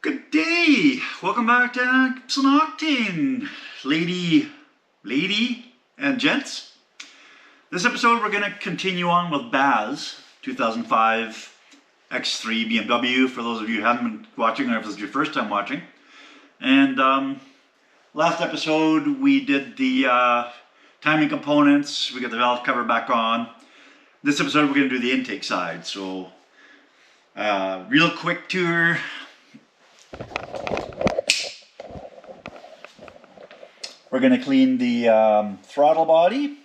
Good day! Welcome back to Episode Octane, lady and gents. This episode we're going to continue on with Baz, 2005 X3 BMW, for those of you who haven't been watching or if this is your first time watching. And last episode we did the timing components, we got the valve cover back on. This episode we're going to do the intake side, so real quick tour. We're going to clean the throttle body.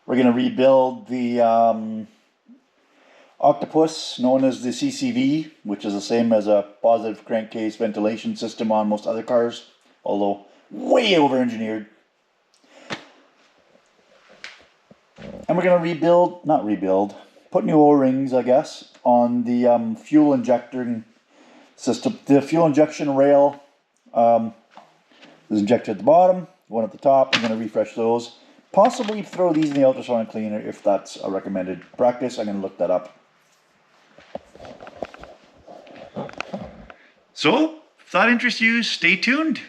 We're going to rebuild the octopus known as the CCV, which is the same as a positive crankcase ventilation system on most other cars, although way over engineered. And we're going to put new O-rings, I guess, on the fuel injector system. The fuel injection rail is injected at the bottom, one at the top. I'm going to refresh those. Possibly throw these in the ultrasonic cleaner if that's a recommended practice. I'm going to look that up. So, if that interests you, stay tuned.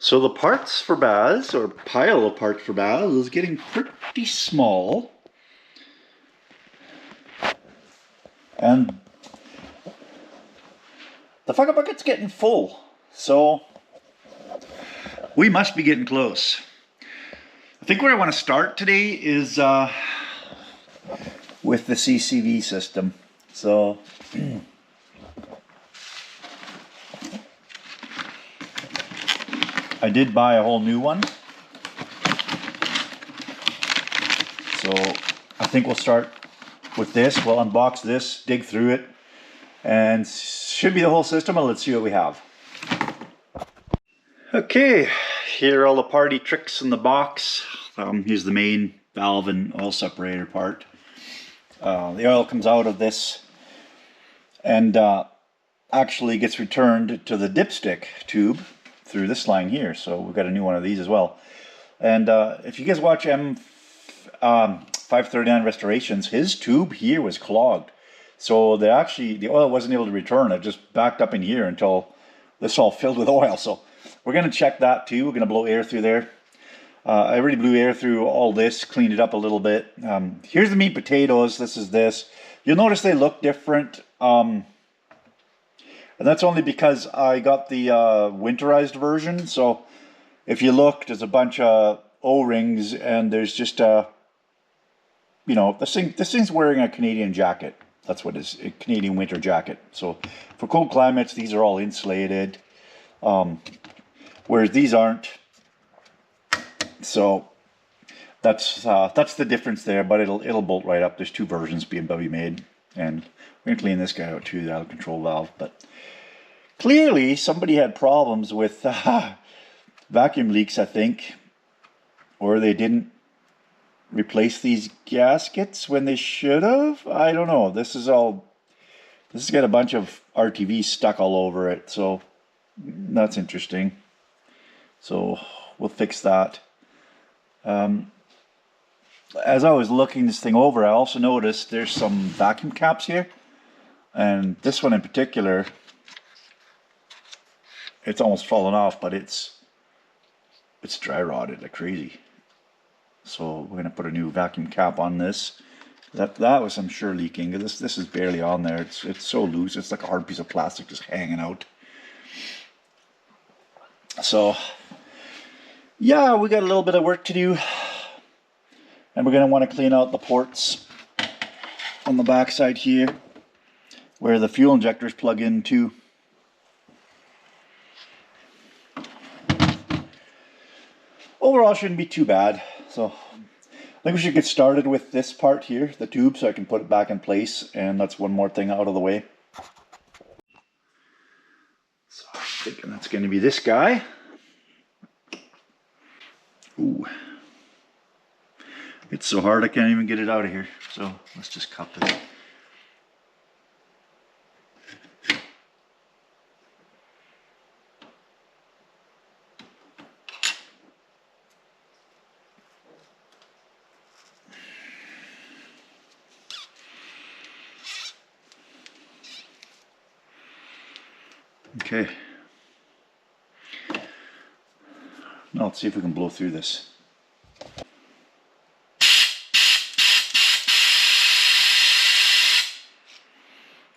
So the parts for Baz, or pile of parts for Baz, is getting pretty small. And the fucker bucket's getting full. So we must be getting close. I think where I want to start today is with the CCV system. So I did buy a whole new one, so I think we'll start with this. We'll unbox this, dig through it, and should be the whole system, and let's see what we have. Okay, here are all the party tricks in the box. Here's the main valve and oil separator part. The oil comes out of this and actually gets returned to the dipstick tube through this line here, so we've got a new one of these as well. And if you guys watch M539 restorations, his tube here was clogged, so the oil wasn't able to return. It just backed up in here until this all filled with oil. So we're going to check that too. We're going to blow air through there. I already blew air through all this, cleaned it up a little bit. Here's the meat potatoes. This is this. You'll notice they look different. And that's only because I got the winterized version. So if you look, there's a bunch of O-rings, and there's just you know, this thing's wearing a Canadian jacket. That's what it is, a Canadian winter jacket. So for cold climates, these are all insulated, whereas these aren't. So that's the difference there. But it'll bolt right up. There's two versions BMW made, and we're gonna clean this guy out too, the out of control valve. But clearly somebody had problems with vacuum leaks, I think, or they didn't replace these gaskets when they should have. I don't know. This has got a bunch of RTV stuck all over it, so that's interesting. So we'll fix that. As I was looking this thing over, I also noticed there's some vacuum caps here, and this one in particular, it's almost fallen off, but it's dry rotted like crazy. So we're gonna put a new vacuum cap on this. That was, I'm sure, leaking. This is barely on there. It's so loose. It's like a hard piece of plastic just hanging out. So yeah, we got a little bit of work to do, and we're gonna want to clean out the ports on the back side here, where the fuel injectors plug in too. Overall, shouldn't be too bad. So I think we should get started with this part here, the tube, so I can put it back in place, and that's one more thing out of the way. So I'm thinking that's going to be this guy. Ooh. It's so hard I can't even get it out of here. So let's just cup it. Okay. Now let's see if we can blow through this.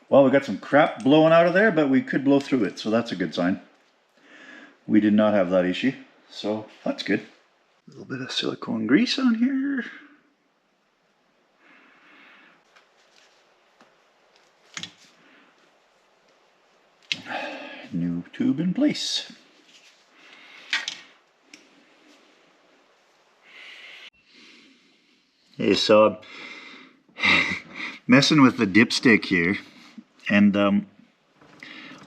Well, we got some crap blowing out of there, but we could blow through it, so that's a good sign. We did not have that issue, so that's good. A little bit of silicone grease on here. New tube in place. Hey, so I'm messing with the dipstick here, and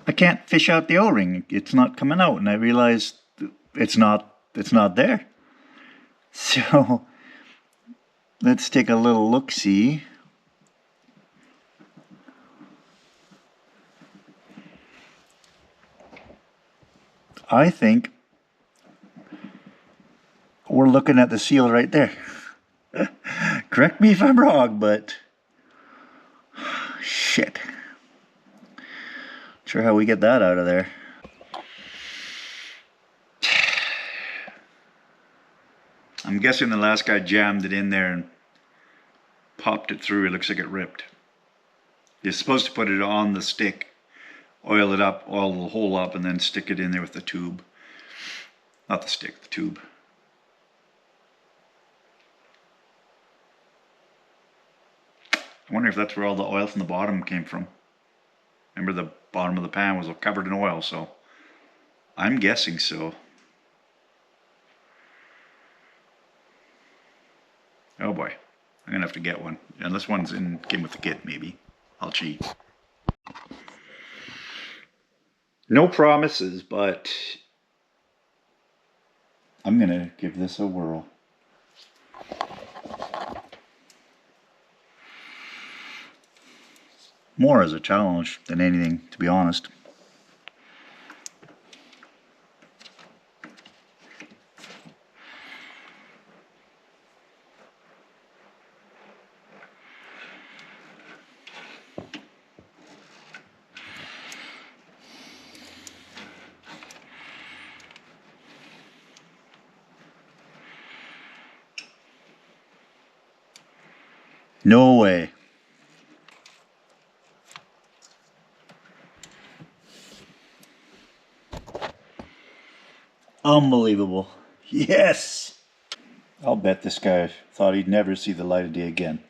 I can't fish out the O-ring. It's not coming out, and I realized it's not there. So let's take a little look-see. I think we're looking at the seal right there. Correct me if I'm wrong, but shit. Sure how we get that out of there. I'm guessing the last guy jammed it in there and popped it through. It looks like it ripped. You're supposed to put it on the stick, oil it up, oil the hole up, and then stick it in there with the tube. Not the stick, the tube. I wonder if that's where all the oil from the bottom came from. Remember, the bottom of the pan was covered in oil, so I'm guessing so. Oh boy, I'm gonna have to get one. And this one's came with the kit, maybe. I'll cheat. No promises, but I'm gonna give this a whirl. More as a challenge than anything, to be honest. No way. Unbelievable. Yes! I'll bet this guy thought he'd never see the light of day again.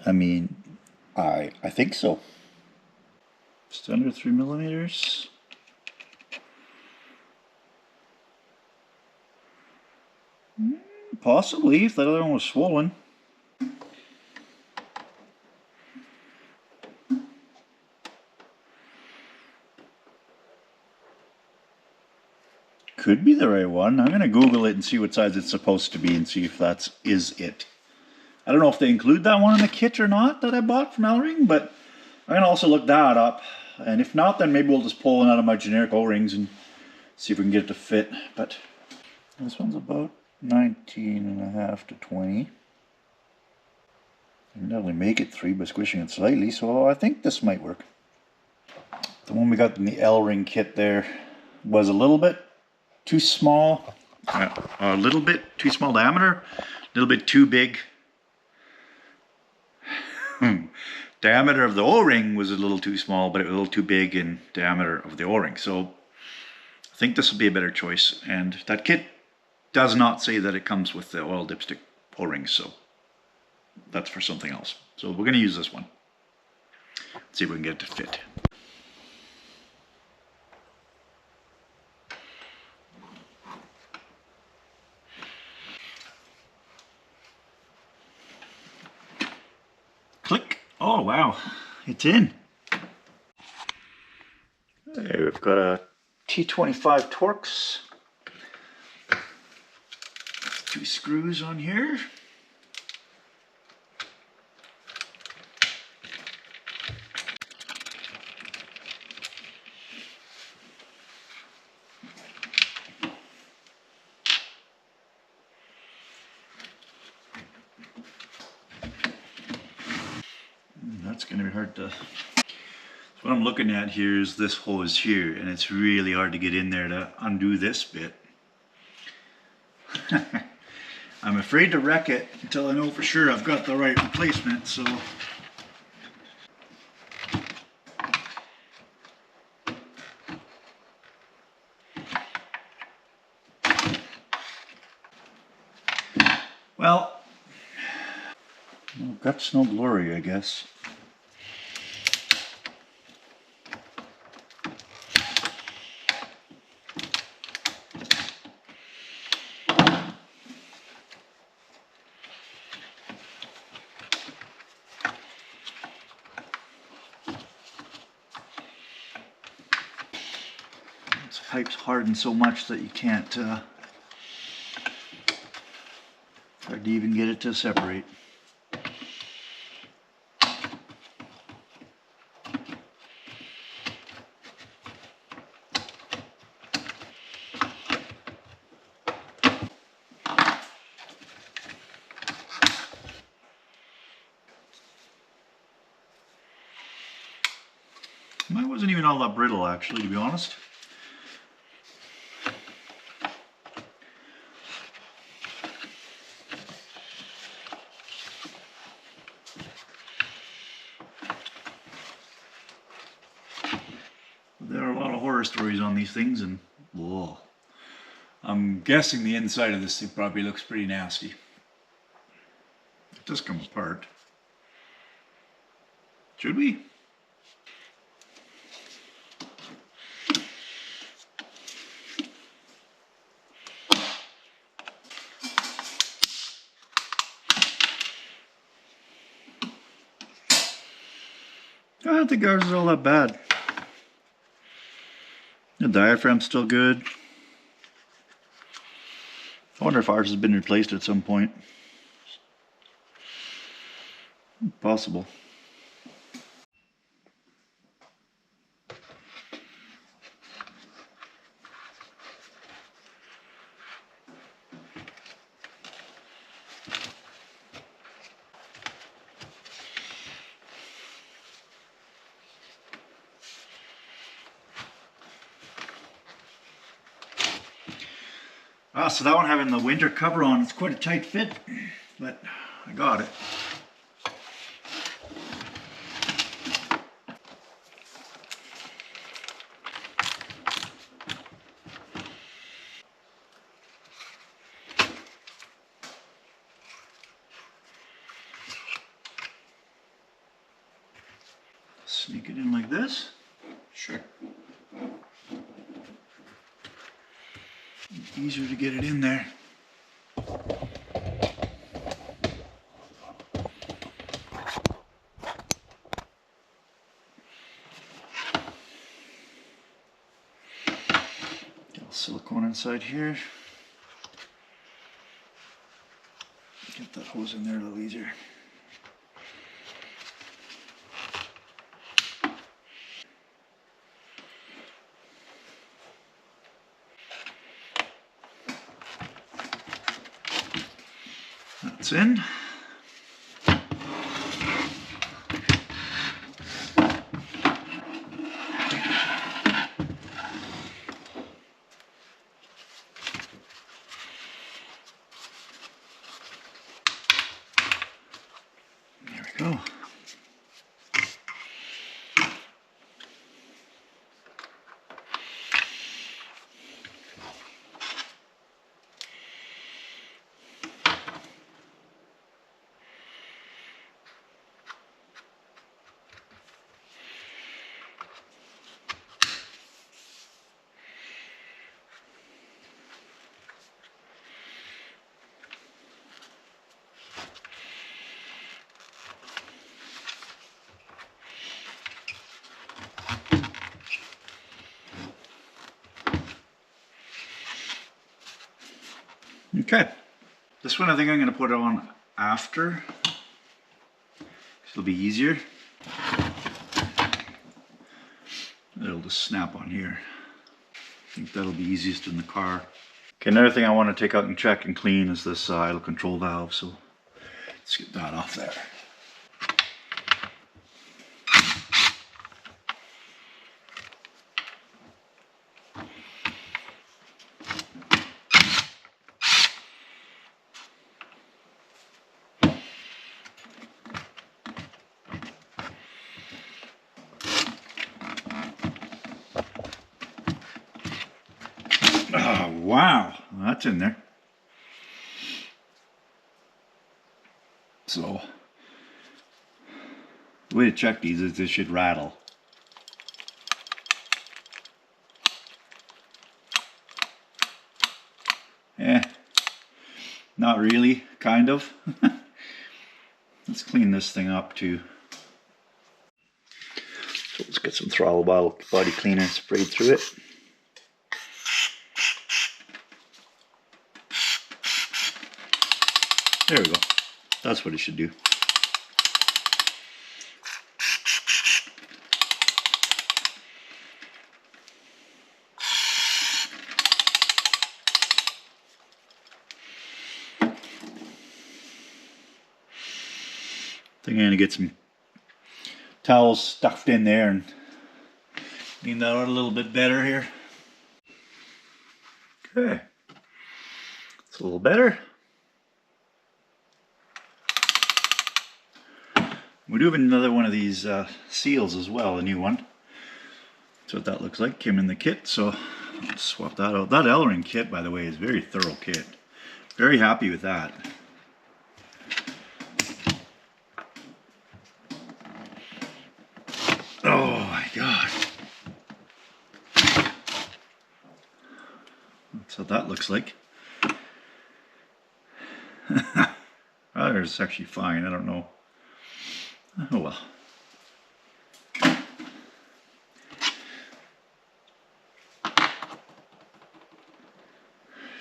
I mean, I think so. Just under 3 millimeters. Possibly, if that other one was swollen. Could be the right one. I'm going to Google it and see what size it's supposed to be and see if that is it. I don't know if they include that one in the kit or not that I bought from L-Ring, but I'm going to also look that up. And if not, then maybe we'll just pull one out of my generic O-rings and see if we can get it to fit. But this one's about 19.5 to 20. I can definitely make it 3 by squishing it slightly, so I think this might work. The one we got in the L-Ring kit there was a little bit too small. A little bit too small diameter, a little bit too big. Diameter of the O-ring was a little too small, but it was a little too big in diameter of the O-ring. So I think this will be a better choice. And that kit does not say that it comes with the oil dipstick O-rings, so that's for something else. So we're going to use this one. See if we can get it to fit. Click. Oh wow, it's in. Hey, we've got a T25 Torx. 2 screws on here. hard to... So what I'm looking at here is this hose here, and it's really hard to get in there to undo this bit. I'm afraid to wreck it until I know for sure I've got the right replacement, so... Well, no guts, no glory, I guess. This pipe's hardened so much that you can't hard to even get it to separate. Mine wasn't even all that brittle, actually, to be honest. There are a lot of horror stories on these things, and whoa. I'm guessing the inside of this thing probably looks pretty nasty. It does come apart. Should we? I don't think ours is all that bad. The diaphragm's still good. I wonder if ours has been replaced at some point. Possible. So that one having the winter cover on, it's quite a tight fit, but I got it. Sneak it in like this. Sure. Easier to get it in there. Get silicone inside here. Get that hose in there a little easier. That's in. There we go. Okay, this one I think I'm going to put on after, it'll be easier. It'll just snap on here. I think that'll be easiest in the car. Okay, another thing I want to take out and check and clean is this idle control valve, so let's get that off there. wow, that's in there. So, the way to check these is this should rattle. Not really, kind of. Let's clean this thing up too. So let's get some throttle body cleaner sprayed through it. There we go. That's what it should do. I think I'm gonna get some towels stuffed in there and clean that out a little bit better here. Okay, it's a little better. We do have another one of these seals as well, a new one. That's what that looks like, came in the kit, so let's swap that out. That L-ring kit, by the way, is a very thorough kit. Very happy with that. Oh my god. That's what that looks like. It's actually fine, I don't know. Oh well.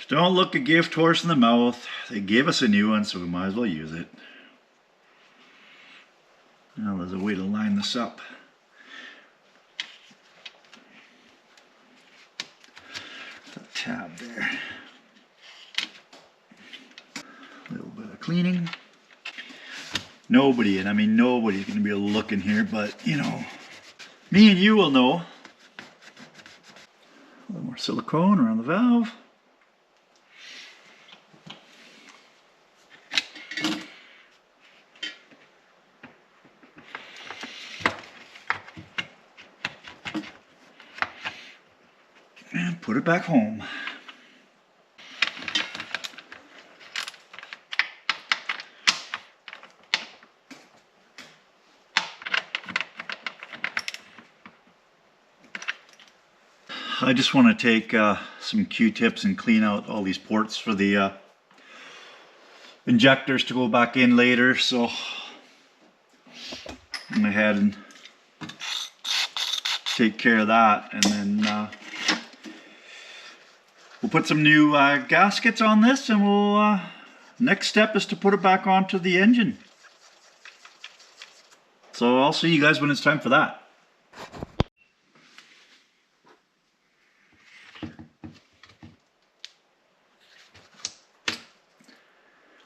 Don't look a gift horse in the mouth. They gave us a new one, so we might as well use it. Now there's a way to line this up. That tab there. A little bit of cleaning. Nobody, and I mean nobody's going to be able to look in here, but you know, me and you will know. A little more silicone around the valve. And put it back home. I just want to take some Q-tips and clean out all these ports for the injectors to go back in later, so I'm going ahead and take care of that, and then we'll put some new gaskets on this, and we'll next step is to put it back onto the engine. So I'll see you guys when it's time for that.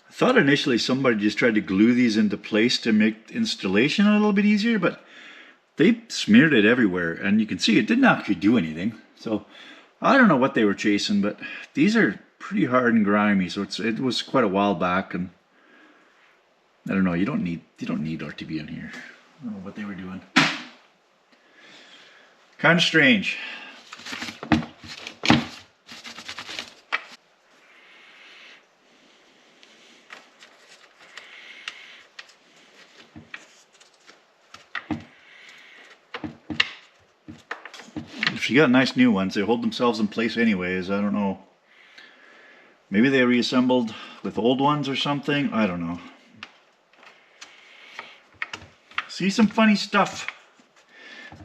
I thought initially somebody just tried to glue these into place to make installation a little bit easier, but they smeared it everywhere, and you can see it didn't actually do anything. So I don't know what they were chasing, but these are pretty hard and grimy, so it was quite a while back, and I don't know, you don't need RTB in here. I don't know what they were doing. Kind of strange. If you got nice new ones, they hold themselves in place anyways. I don't know. Maybe they reassembled with old ones or something. I don't know. See some funny stuff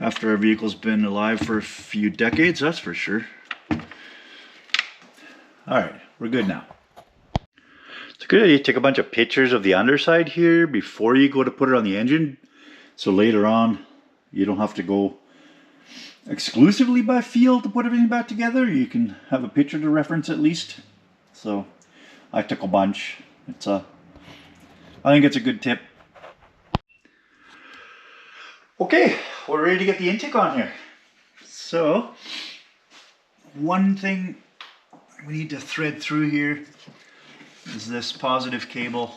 after our vehicle's been alive for a few decades, that's for sure. Alright, we're good now. It's a good idea to take a bunch of pictures of the underside here before you go to put it on the engine, so later on you don't have to go exclusively by feel to put everything back together. You can have a picture to reference at least. So I took a bunch. I think it's a good tip. Okay, we're ready to get the intake on here. So one thing we need to thread through here is this positive cable.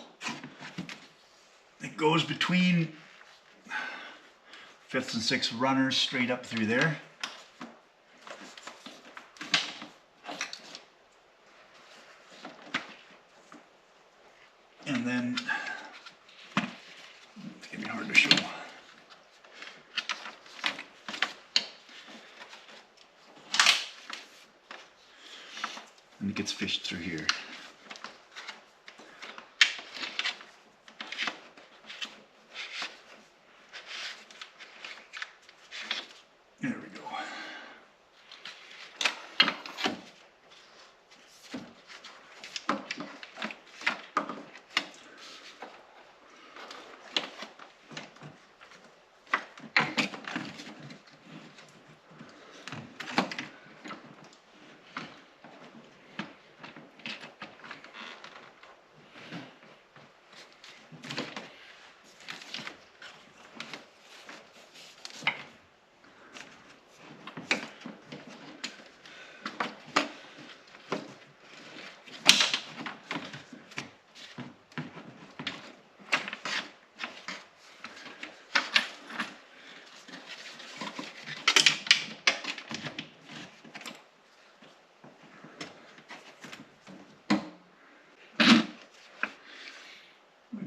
It goes between 5th and 6th runners straight up through there. and it gets fished through here. There we go.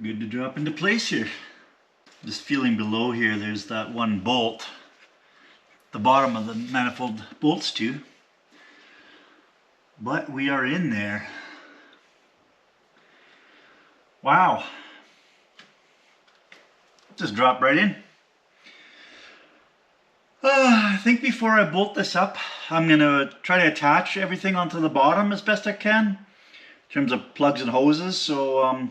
Good to drop into place here. Just feeling below here, there's that one bolt, the bottom of the manifold bolts to, but we are in there. Wow, just drop right in. I think before I bolt this up, I'm gonna try to attach everything onto the bottom as best I can in terms of plugs and hoses, so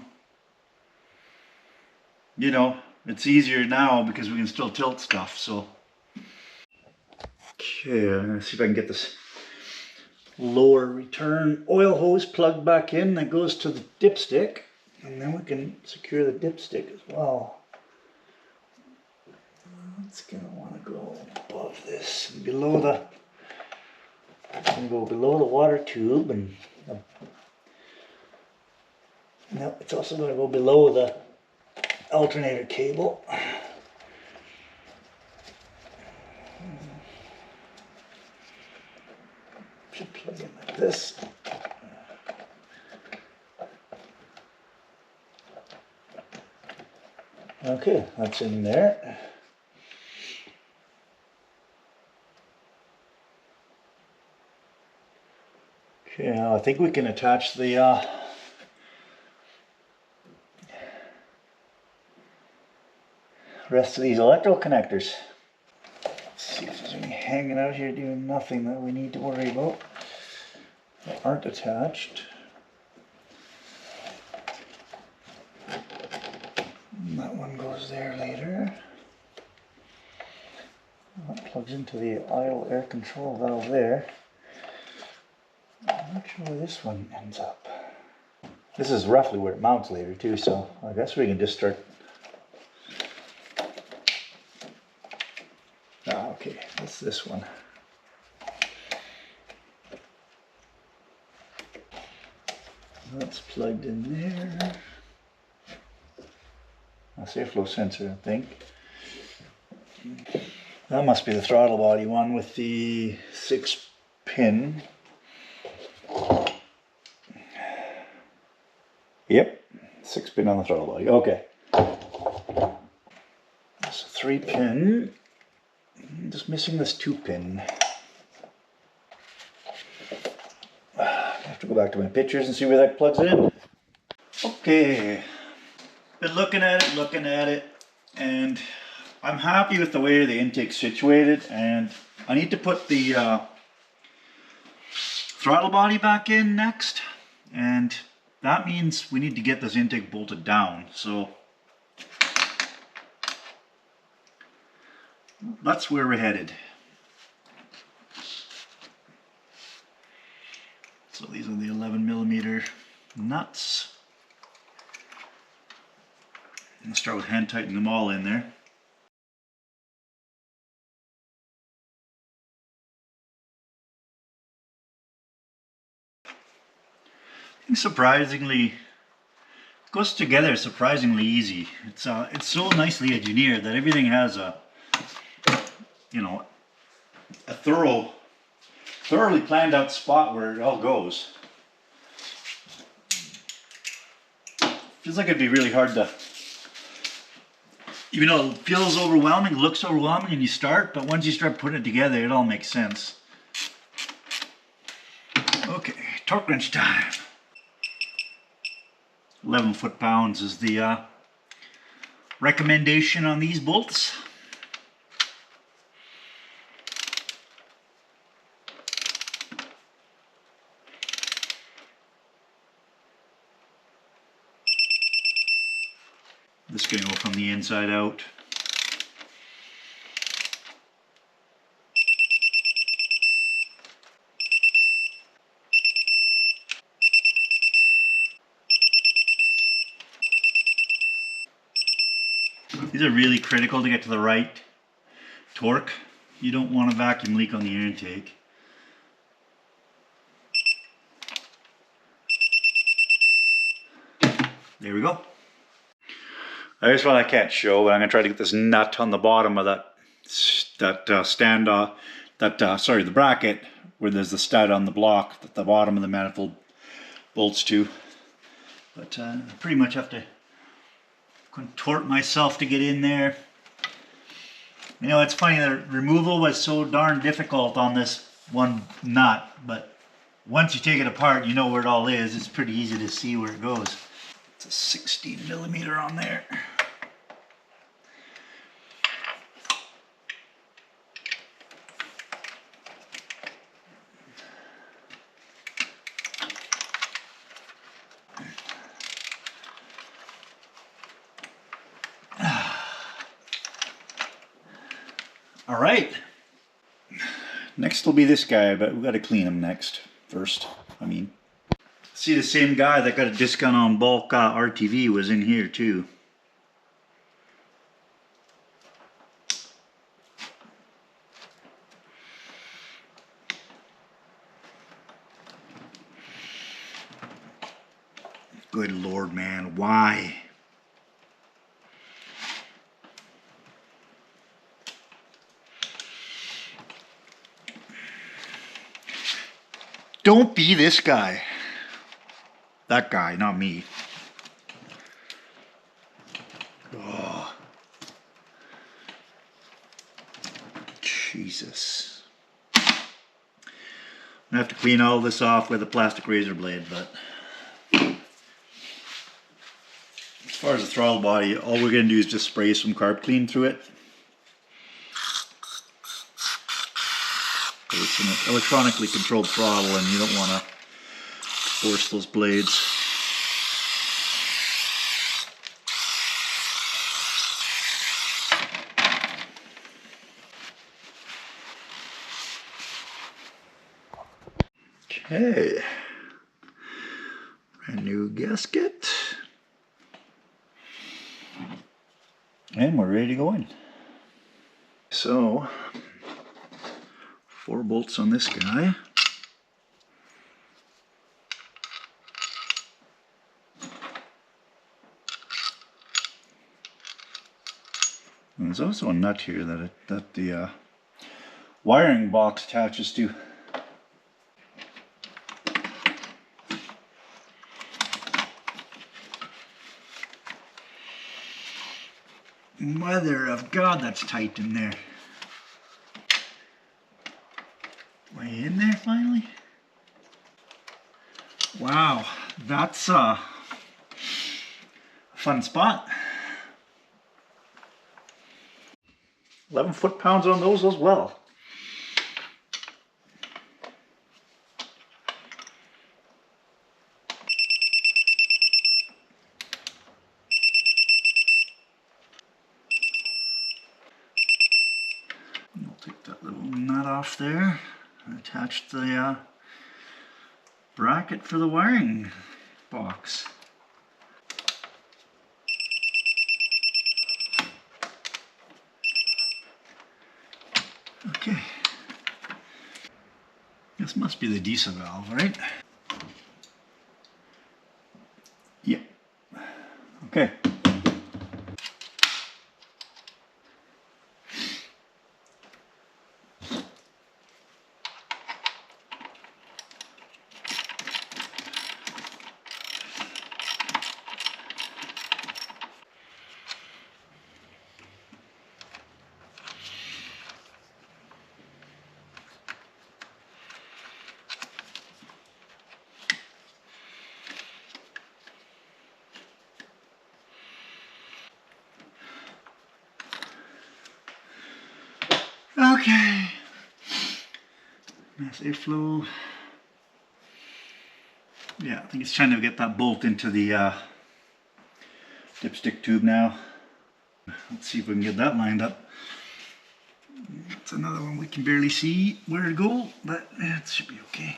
you know, it's easier now because we can still tilt stuff. So okay, I'm gonna see if I can get this lower return oil hose plugged back in that goes to the dipstick, and then we can secure the dipstick as well. It's gonna want to go above this and below the, it's gonna go below the water tube, and no, it's also going to go below the alternator cable. Should plug in like this. Okay, that's in there. Okay, now I think we can attach the rest of these electrical connectors. Let's see if there's any hanging out here doing nothing that we need to worry about that aren't attached. And that one goes there later. That plugs into the idle air control valve there. I'm not sure where this one ends up. This is roughly where it mounts later too, so I guess we can just start. Ah, okay, that's this one. That's plugged in there. That's the airflow sensor, I think. That must be the throttle body one with the 6-pin. Yep, 6-pin on the throttle body. Okay. That's a 3-pin. Just missing this 2-pin. I have to go back to my pictures and see where that plugs in. Okay. Been looking at it, and I'm happy with the way the intake's situated, and I need to put the throttle body back in next, and that means we need to get this intake bolted down. So that's where we're headed. So these are the 11mm nuts. I'm going to start with hand tightening them all in there. Surprisingly, it goes together surprisingly easy. It's so nicely engineered that everything has a, you know, a thoroughly planned out spot where it all goes. Feels like it'd be really hard to, even though it feels overwhelming, looks overwhelming when you start, but once you start putting it together, it all makes sense. Okay, Torque wrench time. 11 foot-pounds is the recommendation on these bolts. This is going to go from the inside out. These are really critical to get to the right torque. You don't want a vacuum leak on the air intake. There we go. There's one I can't show, but I'm going to try to get this nut on the bottom of the bracket where there's the stud on the block at the bottom of the manifold bolts to. But I pretty much have to contort myself to get in there. You know, it's funny, the removal was so darn difficult on this one nut, but once you take it apart, you know where it all is. It's pretty easy to see where it goes. It's a 16 millimeter on there. All right. Next will be this guy, but we've got to clean him first. See, the same guy that got a discount on bulk RTV was in here too. Good Lord, man, why? Don't be this guy. That guy, not me. Oh. Jesus. I'm gonna have to clean all this off with a plastic razor blade, but as far as the throttle body, all we're gonna do is just spray some carb clean through it. It's an electronically controlled throttle and you don't want to force those blades. Okay, brand new gasket, and we're ready to go in. So, 4 bolts on this guy. And there's also a nut here that the wiring box attaches to. Mother of God, that's tight in there. Are you in there finally? Wow, that's a fun spot. 11 foot-pounds on those as well. I'll take that little nut off there and attach the bracket for the wiring box. Okay. This must be the diesel valve, right? Yep. Okay. Okay. Mass airflow. Yeah, I think it's trying to get that bolt into the dipstick tube now. Let's see if we can get that lined up. That's another one we can barely see where to go, but it should be okay.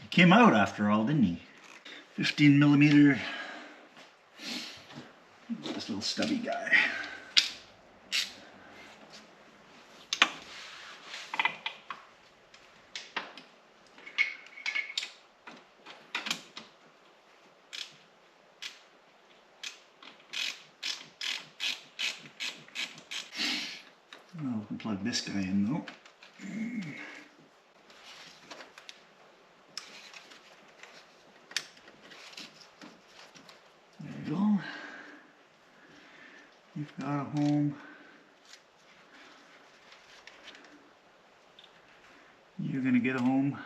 He came out after all, didn't he? 15 millimeter. This little stubby guy. Oh, we can plug this guy in though. There we go. We've got a home. You're gonna get a home.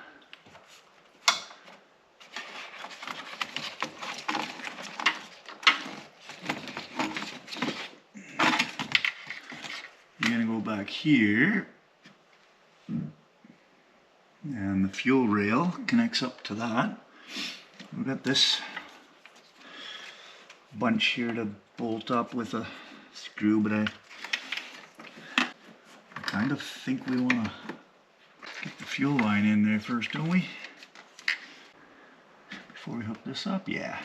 You're gonna go back here. And the fuel rail connects up to that. We've got this bunch here to bolt up with a screw, but I kind of think we want to get the fuel line in there first, don't we? Before we hook this up, yeah.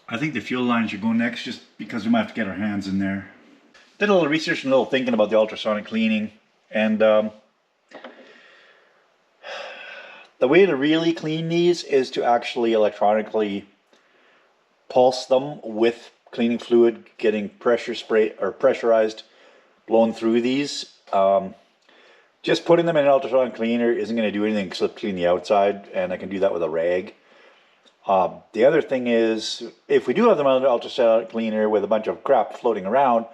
I think the fuel line should go next just because we might have to get our hands in there. Did a little research and a little thinking about the ultrasonic cleaning, and the way to really clean these is to actually electronically pulse them with cleaning fluid, getting pressure spray or pressurized blown through these. Just putting them in an ultrasonic cleaner isn't going to do anything except clean the outside, and I can do that with a rag. The other thing is, if we do have them on an ultrasonic cleaner with a bunch of crap floating around,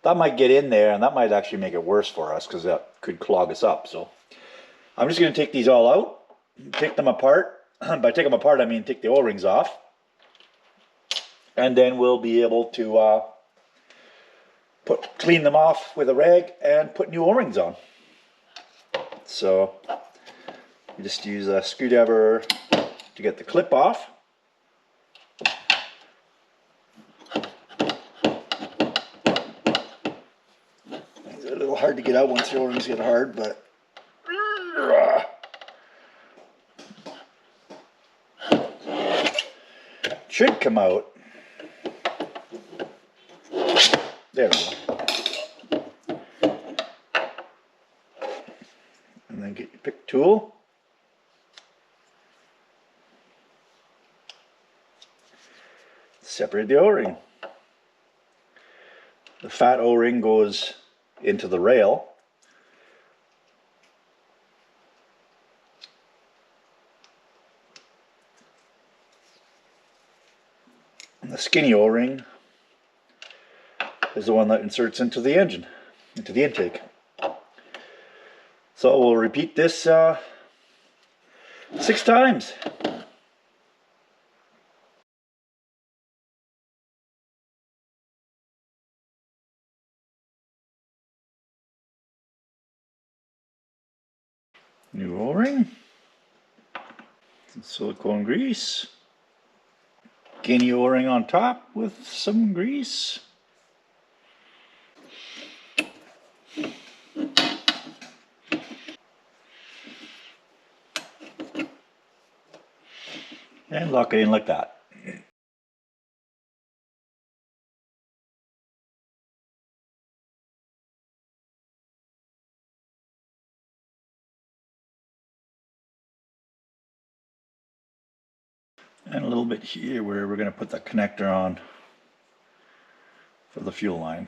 that might get in there, and that might actually make it worse for us because that could clog us up. So I'm just going to take these all out, take them apart. By take them apart, I mean take the O-rings off. And then we'll be able to clean them off with a rag and put new O-rings on. So you just use a screwdriver to get the clip off. It's a little hard to get out once the O-rings get hard, but it should come out. There we go. And then get your pick tool. Separate the O-ring. The fat O-ring goes into the rail. And the skinny O-ring is the one that inserts into the engine, into the intake. So we'll repeat this 6 times. New O-ring, some silicone grease, skinny O-ring on top with some grease. And lock it in like that. And a little bit here where we're going to put the connector on for the fuel line.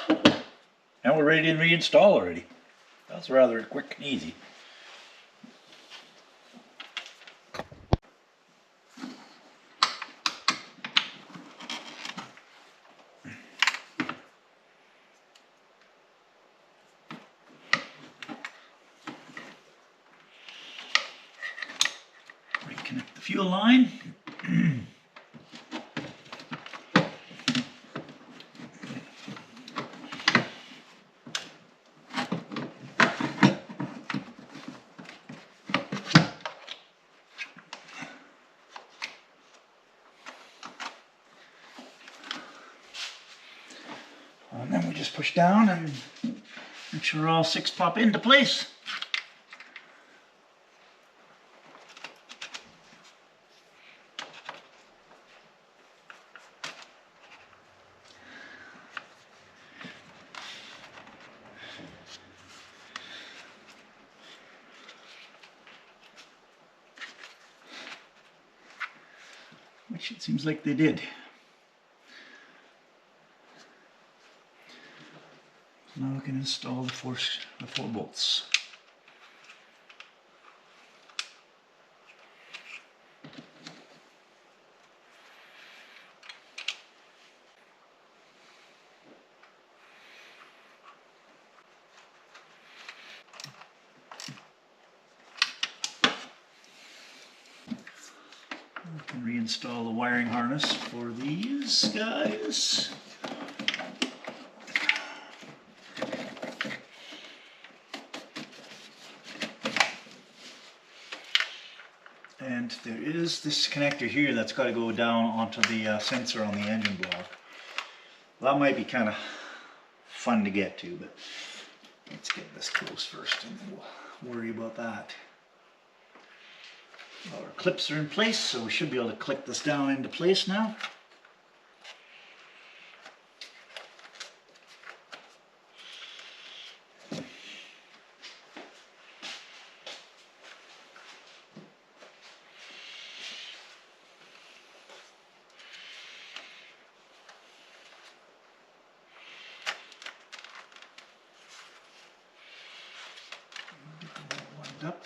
And we're ready to reinstall already. That's rather quick and easy. Reconnect the fuel line. And then we just push down and make sure all 6 pop into place. Which it seems like they did. So now we can install the four bolts. We can reinstall the wiring harness for these guys. And there is this connector here that's got to go down onto the sensor on the engine block. That might be kind of fun to get to, but let's get this close first and then we'll worry about that. Well, our clips are in place, so we should be able to click this down into place now. Wind up.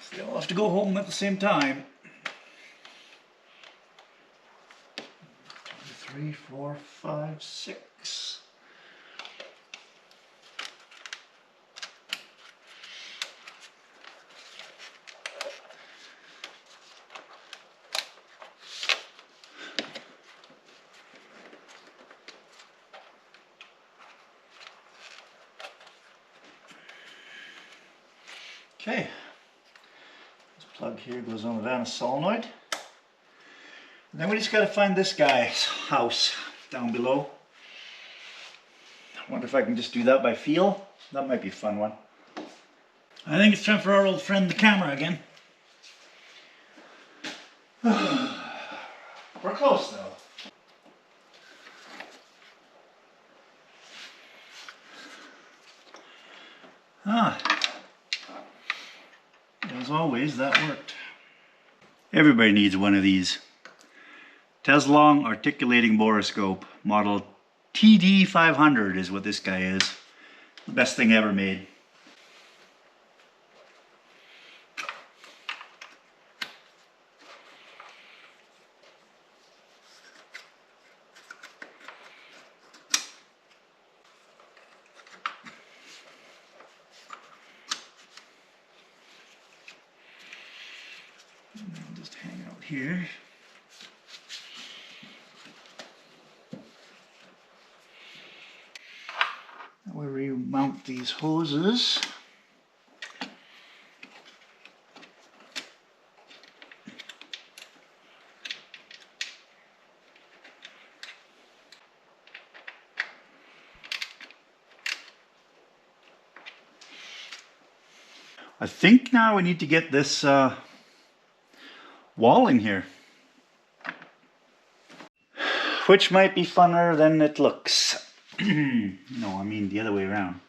So they all have to go home at the same time. 2, 3, 4, 5, 6. Okay, this plug here goes on the van solenoid. And then we just got to find this guy's house down below. I wonder if I can just do that by feel. That might be a fun one. I think it's time for our old friend the camera again. We're close though. As always, that worked. Everybody needs one of these. Teslong articulating borescope, model TD500 is what this guy is. The best thing ever made. I'll just hang out here. We remount these hoses. I think now we need to get this wall in here, which might be funner than it looks. No, I mean the other way around.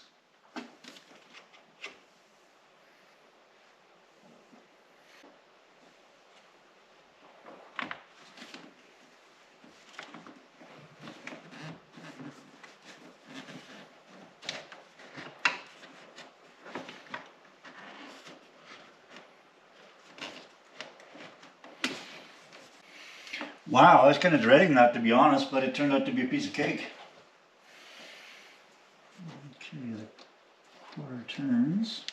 Wow, I was kind of dreading that, to be honest, but it turned out to be a piece of cake. Okay, the quarter turns.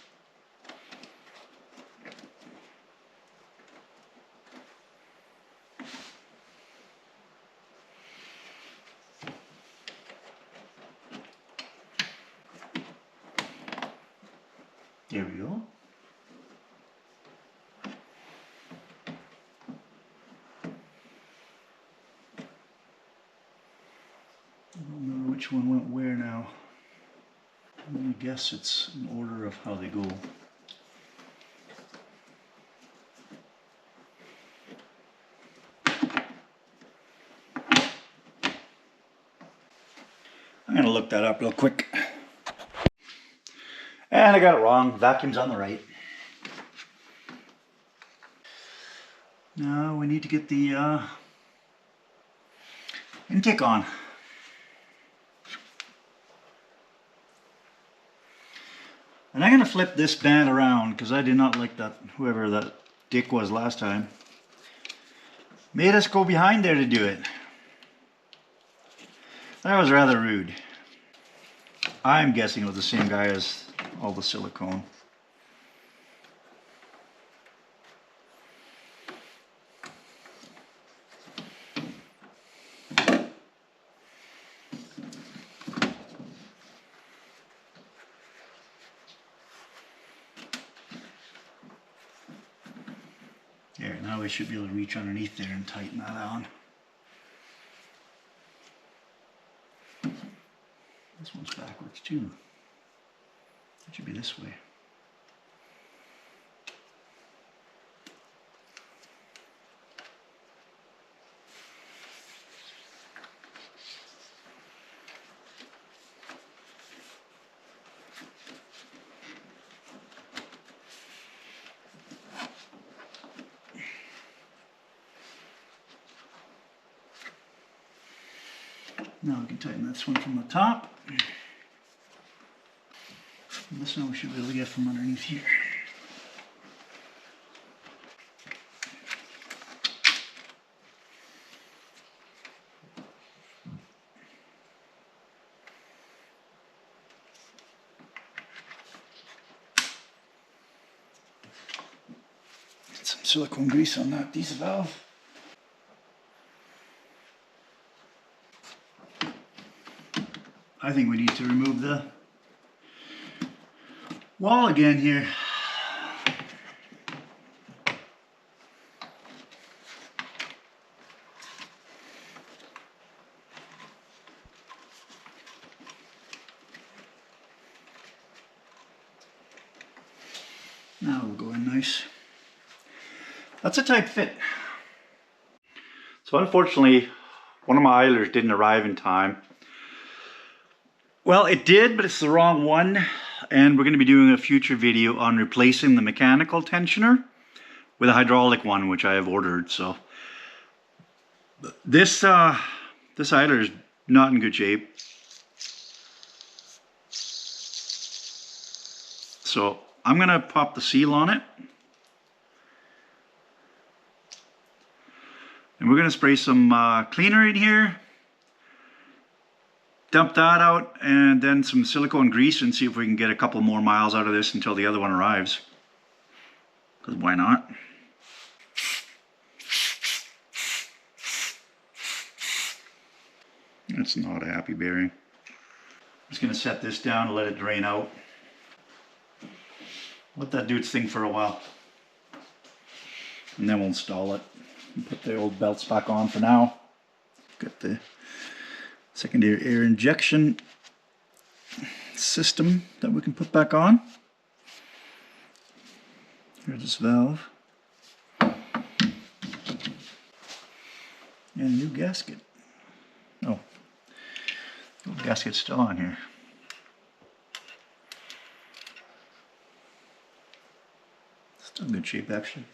There we go. don't know which one went where now. I'm gonna guess it's in order of how they go. I'm gonna look that up real quick. And I got it wrong. Vacuum's on the right. Now we need to get the intake on. And I'm going to flip this band around because I did not like that, whoever that dick was last time. Made us go behind there to do it. That was rather rude. I'm guessing it was the same guy as all the silicone. There, now we should be able to reach underneath there and tighten that on. This one's backwards too. It should be this way. Now we can tighten this one from the top. And this one we should be able to get from underneath here. Get some silicone grease on that diesel valve. I think we need to remove the wall again here. Now we'll go in nice. That's a tight fit. So unfortunately, one of my idlers didn't arrive in time. Well, it did, but it's the wrong one. And we're going to be doing a future video on replacing the mechanical tensioner with a hydraulic one, which I have ordered. So this idler is not in good shape. So I'm going to pop the seal on it. And we're going to spray some cleaner in here. Dump that out and then some silicone grease and see if we can get a couple more miles out of this until the other one arrives. Because why not? That's not a happy bearing. I'm just going to set this down and let it drain out. Let that do its thing for a while. And then we'll install it. And put the old belts back on for now. Got the secondary air injection system that we can put back on. Here's this valve. And a new gasket. Oh, the old gasket's still on here. Still in good shape actually.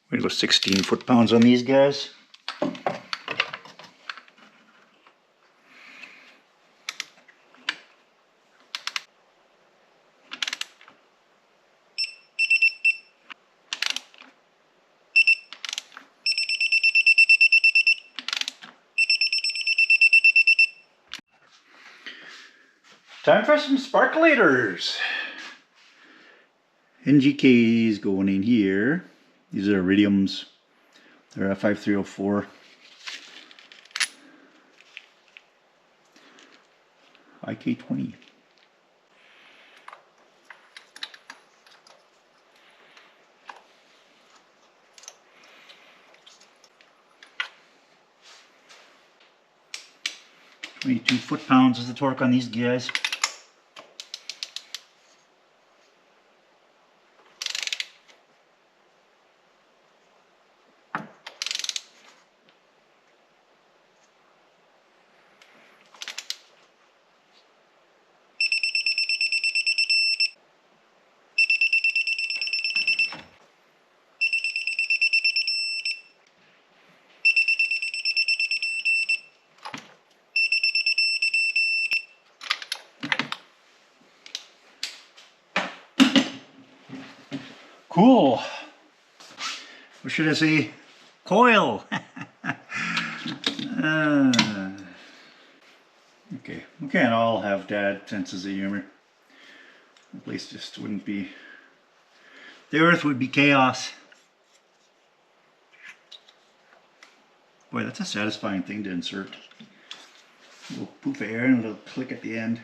We're going to go 16 foot-pounds on these guys. Time for some sparklators. NGKs going in here. These are iridiums. They're F5304. IK20. .22 foot-pounds is the torque on these guys. Cool. Or should I say, coil? Okay, we can't all have dad senses of humor. The place just wouldn't be, the earth would be chaos. Boy, that's a satisfying thing to insert. A little poof of air and a little click at the end.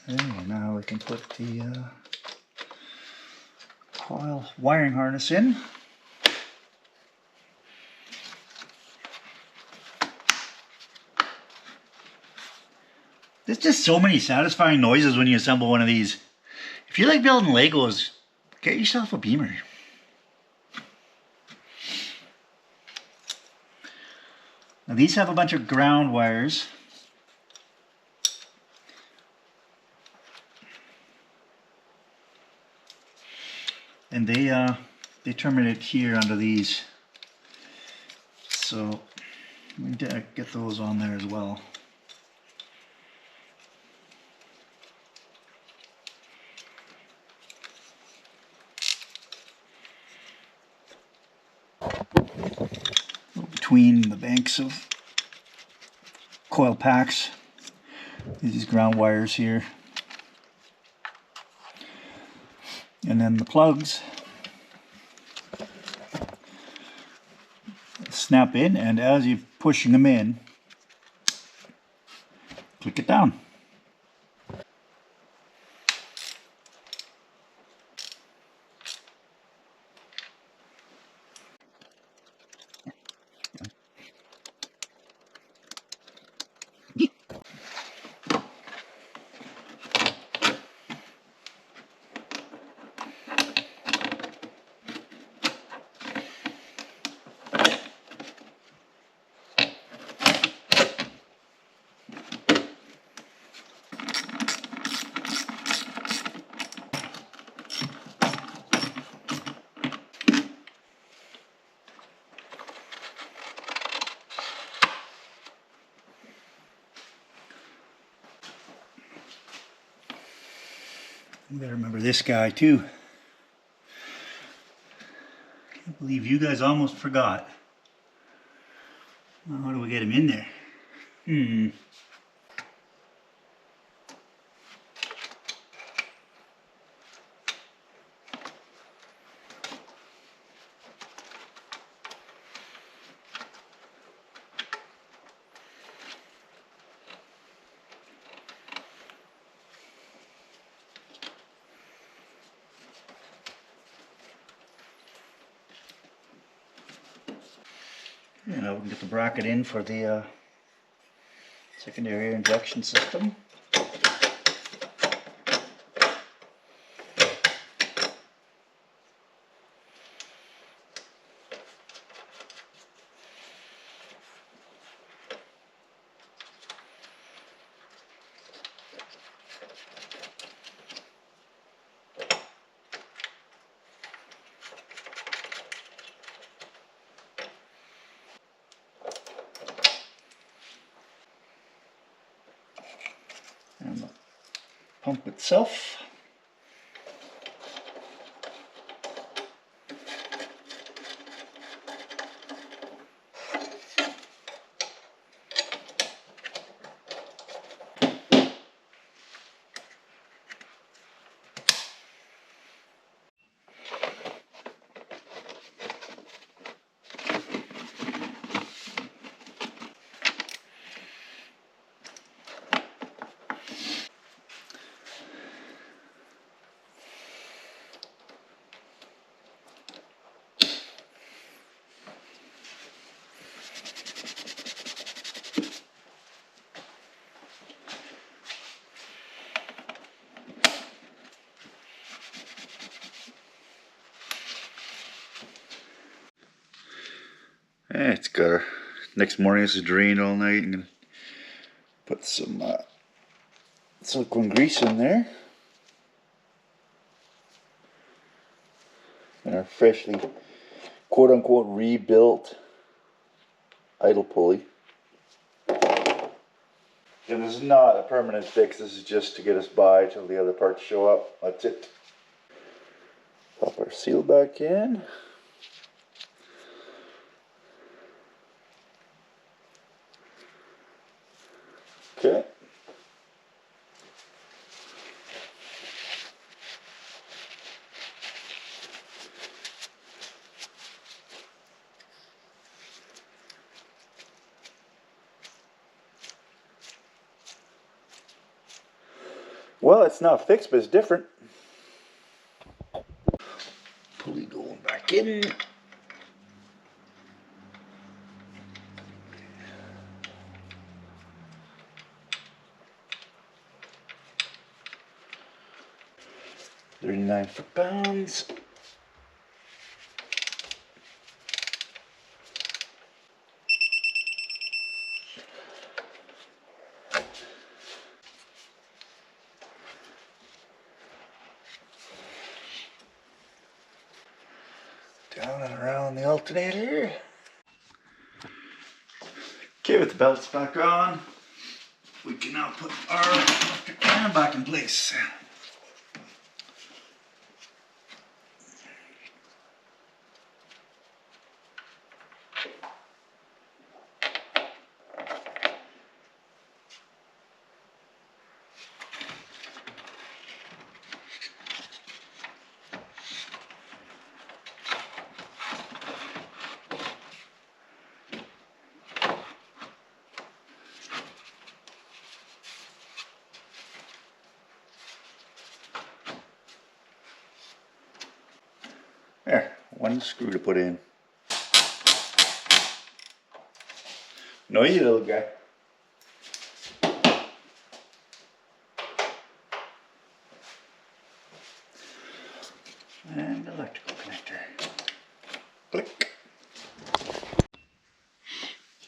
Okay, now we can put the coil wiring harness in. There's just so many satisfying noises when you assemble one of these. If you like building Legos, get yourself a Beamer. Now these have a bunch of ground wires. And they terminate here under these. So we need to get those on there as well. Between the banks of coil packs, these ground wires here, and then the plugs snap in, and as you're pushing them in, click it down. You better remember this guy too. Can't believe you guys almost forgot. Well, how do we get him in there? Yeah, now we can get the bracket in for the secondary air injection system. pump itself. It's got our next morning. This is drained all night. I'm gonna put some silicone grease in there, and our freshly quote-unquote rebuilt idle pulley. And this is not a permanent fix. This is just to get us by till the other parts show up. That's it. Pop our seal back in. Okay. Well, it's not fixed, but it's different. Pulley going back in. $39 foot-pounds. Down and around the alternator. Okay, with the belts back on, we can now put our electric fan back in place. There, one screw to put in. No, you little guy. And electrical connector. Click.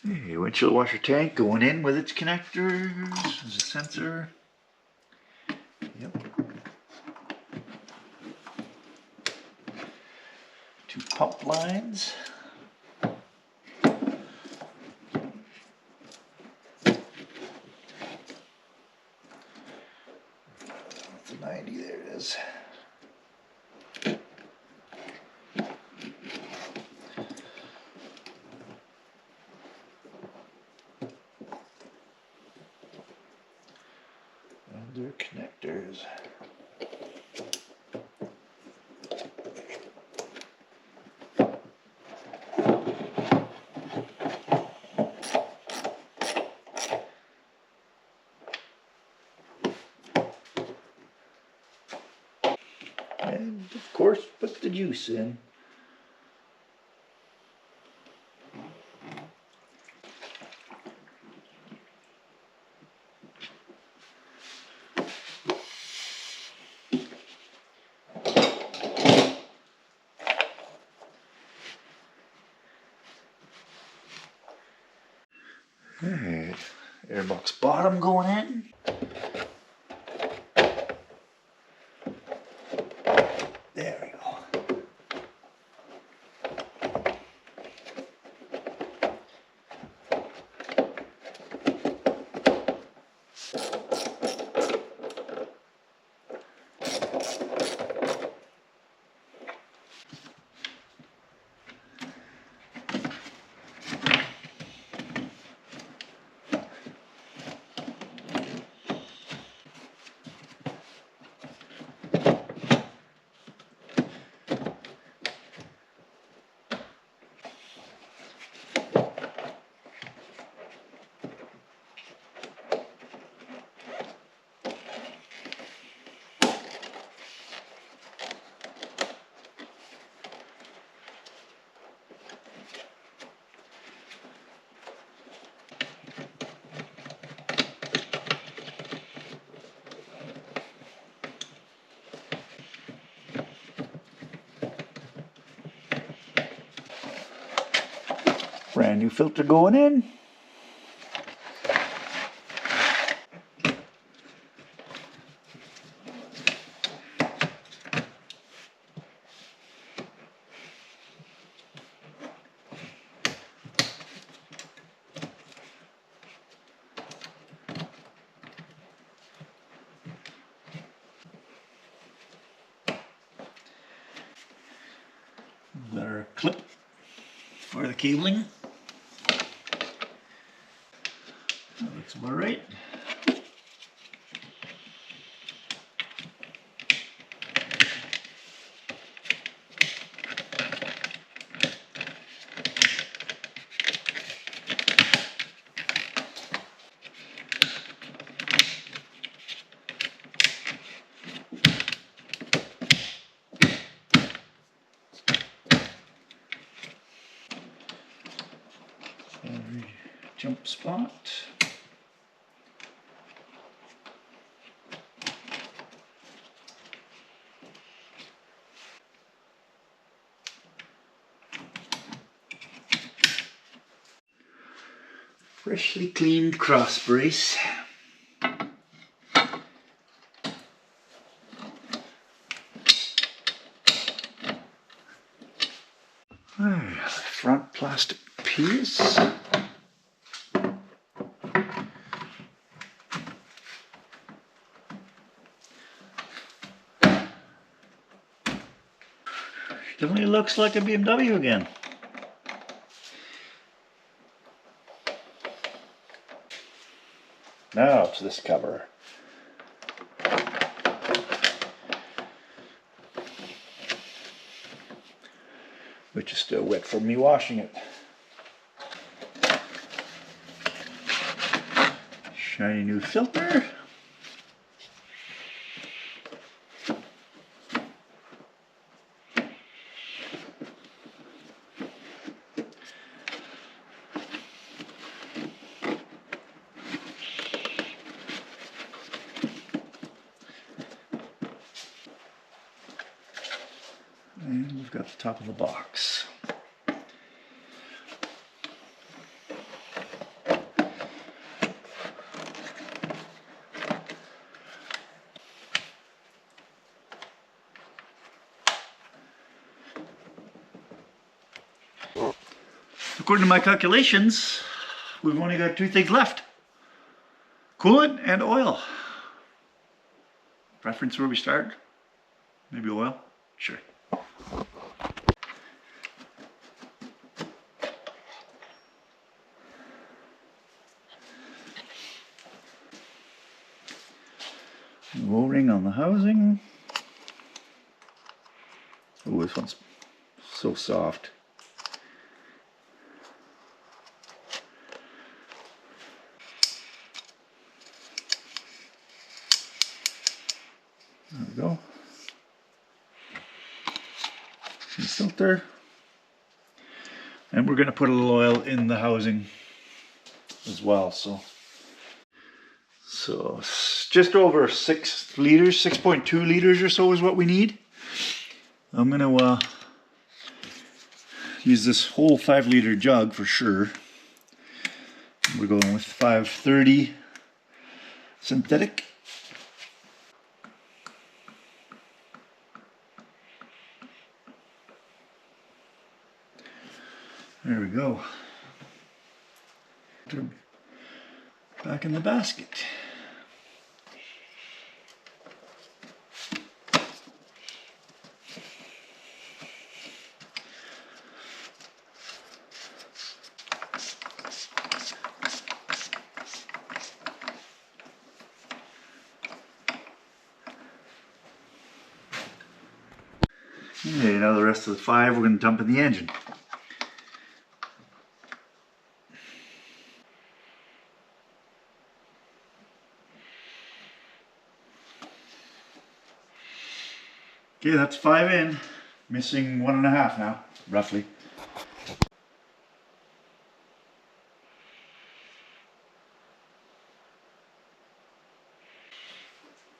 Hey, windshield washer tank going in with its connectors. There's a sensor. Yep. 2 pump lines. That's a 90, there it is. Under connectors. And of course, put the juice in. Alright, airbox bottom going in. There we go. Brand new filter going in. Our clip for the cabling. That looks about right. Every jump spot. Freshly cleaned cross brace. Front plastic piece. Definitely looks like a BMW again. Now to this cover. Which is still wet from me washing it. Shiny new filter. And we've got the top of the box. According to my calculations, we've only got two things left. Coolant and oil. Preference where we start? Maybe oil? Sure. O-ring on the housing. Oh, this one's so soft. There we go. And filter. And we're going to put a little oil in the housing as well. So just over 6 liters, 6.2 liters or so is what we need. I'm going to use this whole 5-liter jug for sure. We're going with 530 synthetic. There we go. Back in the basket. Okay, now the rest of the 5 we're going to dump in the engine. Okay, that's 5 in, missing 1.5 now, roughly.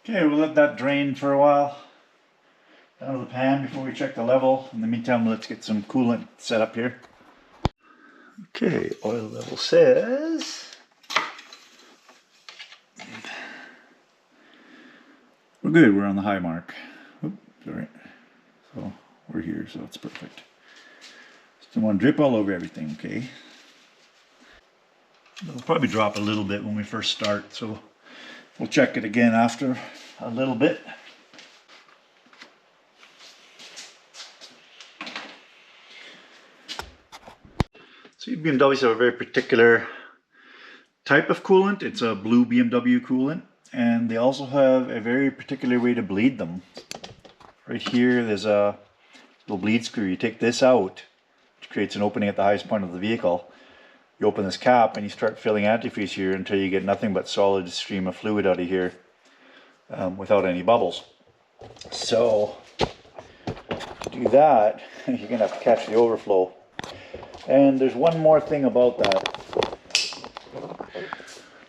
Okay, we'll let that drain for a while out of the pan before we check the level. In the meantime, let's get some coolant set up here. Okay, oil level says we're good. We're on the high mark. Oops, sorry. So we're here, so it's perfect. Just don't want to drip all over everything, okay? It'll probably drop a little bit when we first start, so we'll check it again after a little bit. So BMWs have a very particular type of coolant. It's a blue BMW coolant, and they also have a very particular way to bleed them. Right here there's a little bleed screw. You take this out, which creates an opening at the highest point of the vehicle. You open this cap and you start filling antifreeze here until you get nothing but solid stream of fluid out of here without any bubbles. So to do that, you're going to have to catch the overflow. And there's one more thing about that.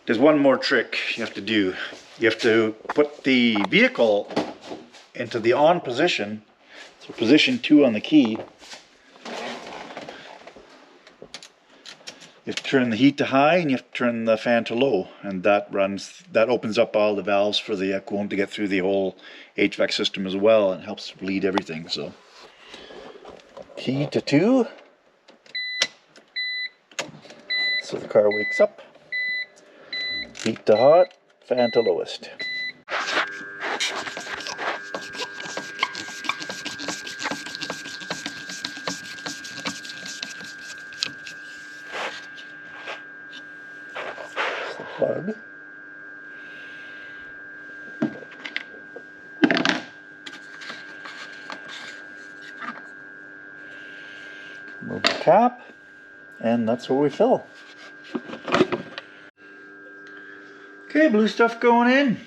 There's one more trick you have to do. You have to put the vehicle into the on position, so position 2 on the key. You have to turn the heat to high and you have to turn the fan to low, and that opens up all the valves for the coolant to get through the whole HVAC system as well, and helps bleed everything. So key to 2, so the car wakes up. Heat to hot, fan to lowest. Plug. Remove the cap, and that's where we fill. Okay, blue stuff going in.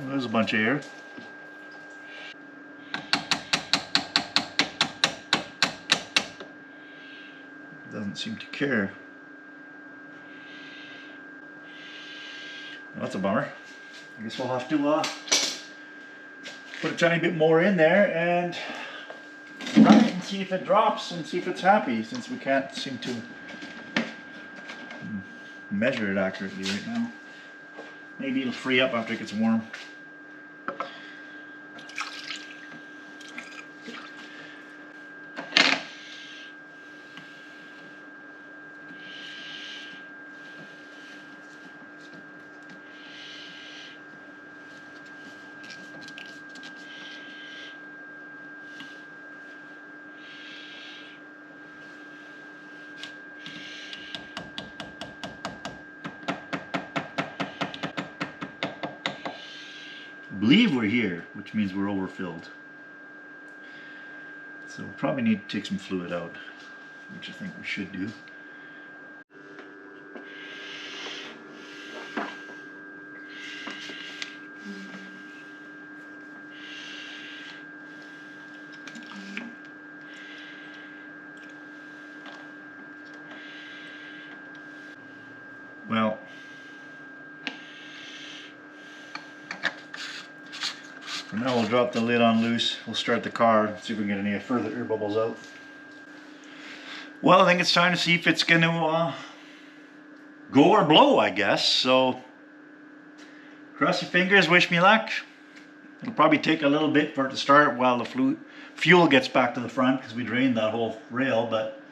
There's a bunch of air. Doesn't seem to care. Well, that's a bummer. I guess we'll have to put a tiny bit more in there and try it and see if it drops and see if it's happy, since we can't seem to measure it accurately right now. Maybe it'll free up after it gets warm. I believe we're here, which means we're overfilled. So we'll probably need to take some fluid out, which I think we should do. Well, for now we'll drop the lid on loose. We'll start the car and see if we can get any further air bubbles out. Well, I think it's time to see if it's going to go or blow, I guess. So cross your fingers, wish me luck. It'll probably take a little bit for it to start while the fuel gets back to the front, because we drained that whole rail, but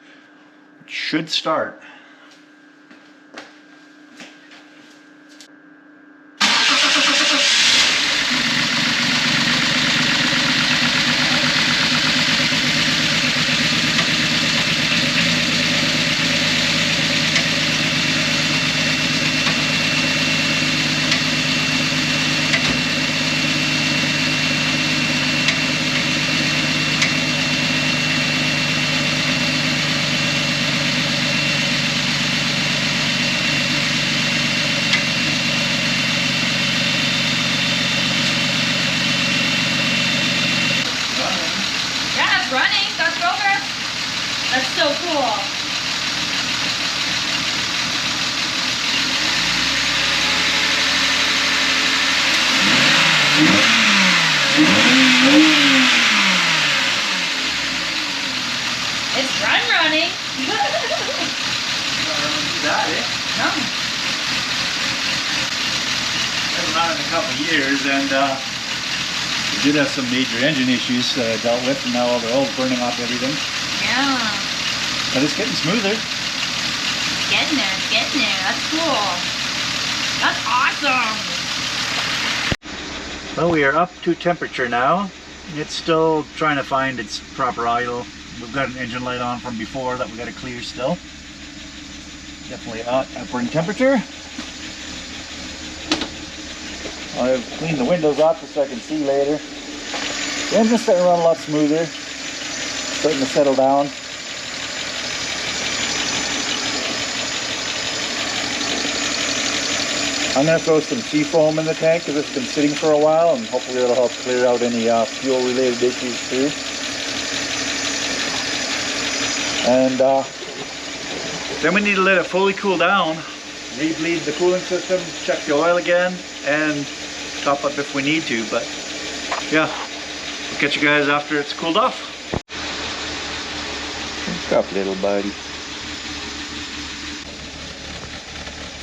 it should start. so cool. It's running. That, eh? No. Hasn't run in a couple of years, and we did have some major engine issues dealt with, and now all the oil's burning off everything. Yeah. But it's getting smoother. Getting there, getting there. That's cool. That's awesome. Well, we are up to temperature now. It's still trying to find its proper idle. We've got an engine light on from before that we got to clear still. Definitely upward in temperature. I've cleaned the windows off so I can see later. The engine's starting to run a lot smoother. Starting to settle down. I'm going to throw some seafoam in the tank because it's been sitting for a while, and hopefully it'll help clear out any fuel related issues too. And then we need to let it fully cool down, re-bleed the cooling system, check the oil again, and top up if we need to. But yeah, we'll catch you guys after it's cooled off. Wake up, little buddy.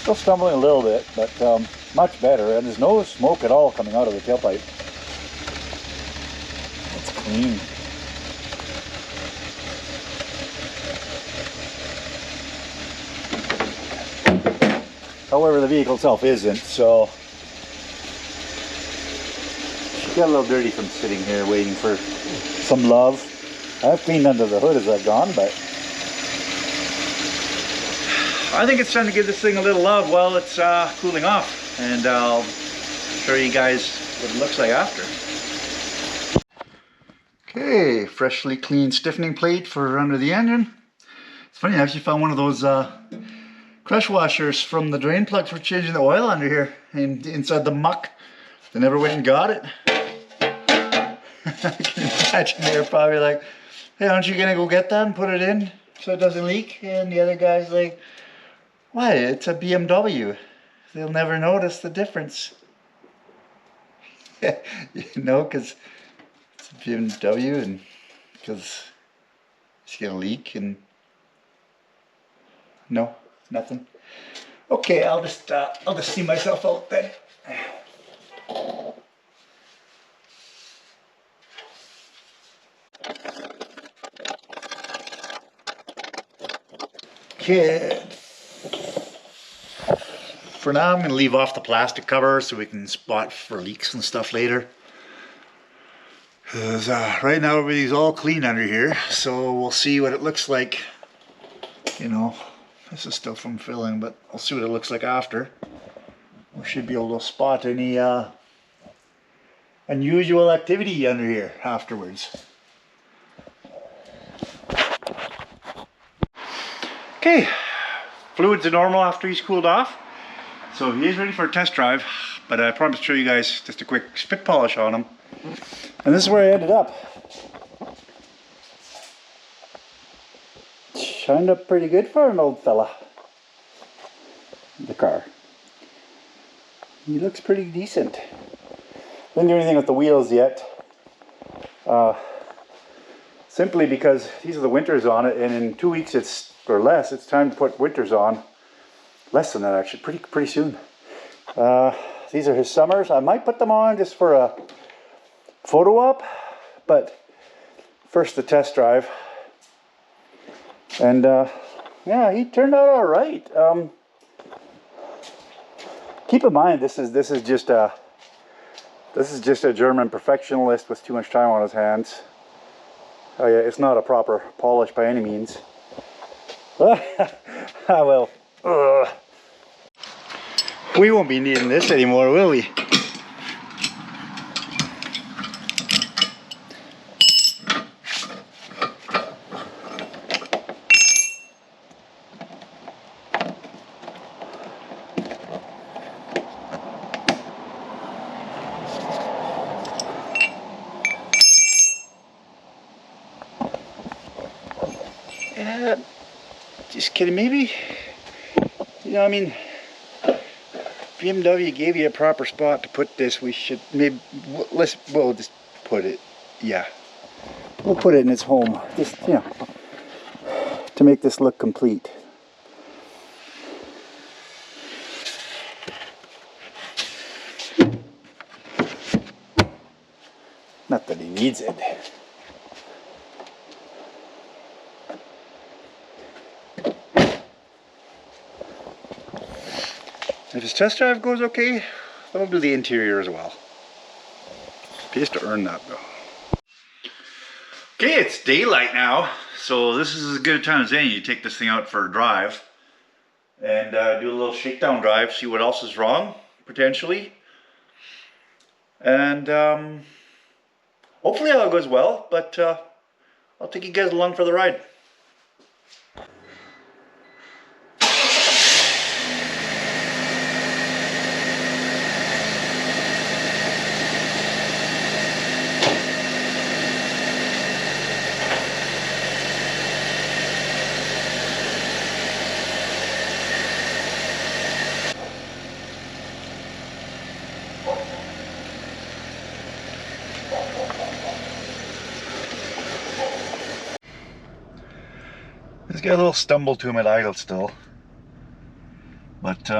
Still stumbling a little bit, but much better, and there's no smoke at all coming out of the tailpipe. It's clean. However, the vehicle itself isn't, so she got a little dirty from sitting here waiting for some love. I've cleaned under the hood as I've gone, but I think it's time to give this thing a little love while it's cooling off, and I'll show you guys what it looks like after. Okay, freshly cleaned stiffening plate for under the engine. It's funny, I actually found one of those crush washers from the drain plugs for changing the oil under here, and inside the muck. They never went and got it. I can imagine they're probably like, hey, aren't you gonna go get that and put it in so it doesn't leak? And the other guy's like, why? It's a BMW. They'll never notice the difference. You know, because it's a BMW and because it's gonna leak and no, nothing. Okay, I'll just see myself out then. Okay. For now, I'm going to leave off the plastic cover so we can spot for leaks and stuff later. Because right now everything's all clean under here, so we'll see what it looks like. You know, this is still from filling, but I'll see what it looks like after. We should be able to spot any unusual activity under here afterwards. Okay, fluids are normal after he's cooled off. So he is ready for a test drive, but I promised to show you guys just a quick spit polish on him. And this is where I ended up. Shined up pretty good for an old fella. The car. He looks pretty decent. Didn't do anything with the wheels yet. Simply because these are the winters on it, and in 2 weeks or less, it's time to put winters on. Less than that actually, pretty soon. These are his summers. I might put them on just for a photo op, but first the test drive. And yeah, he turned out all right. Keep in mind, this is just a German perfectionist with too much time on his hands. Oh yeah, it's not a proper polish by any means. Well. We won't be needing this anymore, will we? Just kidding, maybe, you know, I mean, BMW gave you a proper spot to put this. We should maybe, we'll just put it, yeah. We'll put it in its home, just, you know, to make this look complete. Not that he needs it. If his test drive goes okay, then we'll do the interior as well. Pays to earn that though. Okay, it's daylight now, so this is as good a time as any. You take this thing out for a drive and do a little shakedown drive, see what else is wrong, potentially. And hopefully all goes well, but I'll take you guys along for the ride. He's got a little stumble to him at idle still, but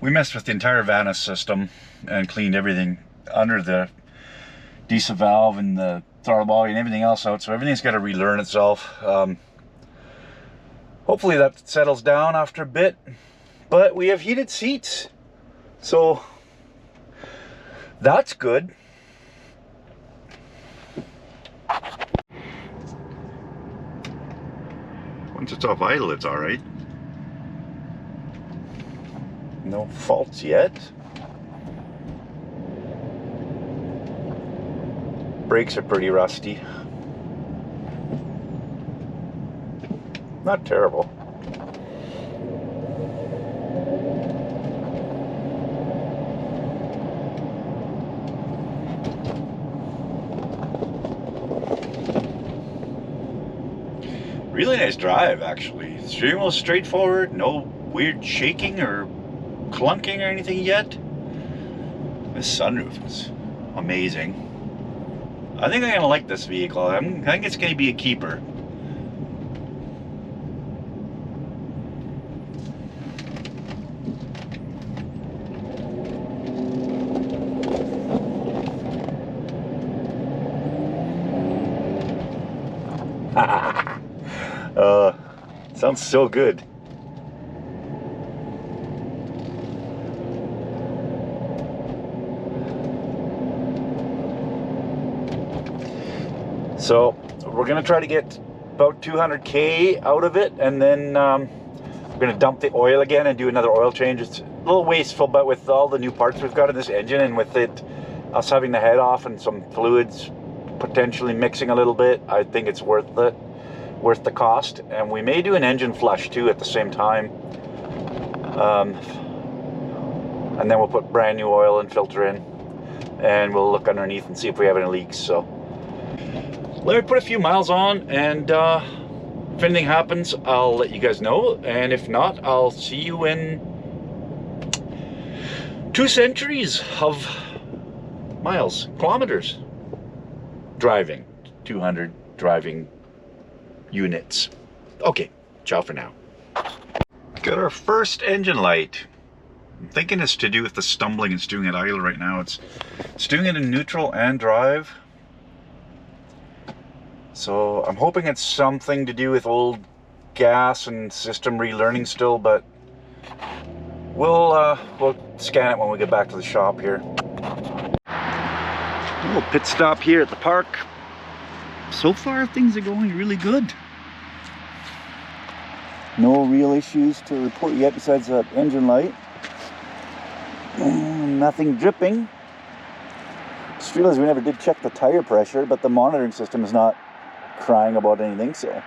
we messed with the entire Vanis system and cleaned everything under the diesel valve and the throttle body and everything else out, so everything's got to relearn itself. Hopefully that settles down after a bit, but we have heated seats, so that's good. Once it's off idle, it's all right. No faults yet. Brakes are pretty rusty. Not terrible. Really nice drive, actually. The steering wheel is straightforward, no weird shaking or clunking or anything yet. This sunroof is amazing. I think I'm gonna like this vehicle. I think it's gonna be a keeper. Sounds so good. So we're gonna try to get about 200K out of it, and then we're gonna dump the oil again and do another oil change. It's a little wasteful, but with all the new parts we've got in this engine, and with it, us having the head off and some fluids potentially mixing a little bit, I think it's worth it. Worth the cost. And we may do an engine flush too at the same time, and then we'll put brand new oil and filter in, and we'll look underneath and see if we have any leaks. So let me put a few miles on, and if anything happens, I'll let you guys know, and if not, I'll see you in 2 centuries of kilometers driving, 200 driving units. Okay, ciao for now. Got our first engine light. I'm thinking it's to do with the stumbling it's doing at idle right now. It's doing it in neutral and drive. So I'm hoping it's something to do with old gas and system relearning still, but we'll scan it when we get back to the shop here. A little pit stop here at the park. So far things are going really good. No real issues to report yet besides that engine light. Nothing dripping. Just realized we never did check the tire pressure, but the monitoring system is not crying about anything, so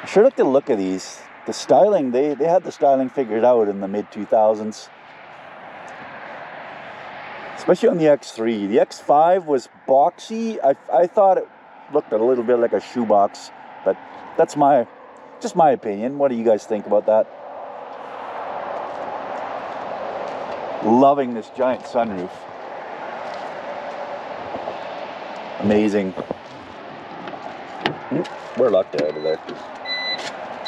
I sure like the look of these. The styling, they had the styling figured out in the mid-2000s. Especially on the X3. The X5 was boxy. I thought it looked a little bit like a shoebox, but That's just my opinion. What do you guys think about that? Loving this giant sunroof. Amazing. We're lucked out of there.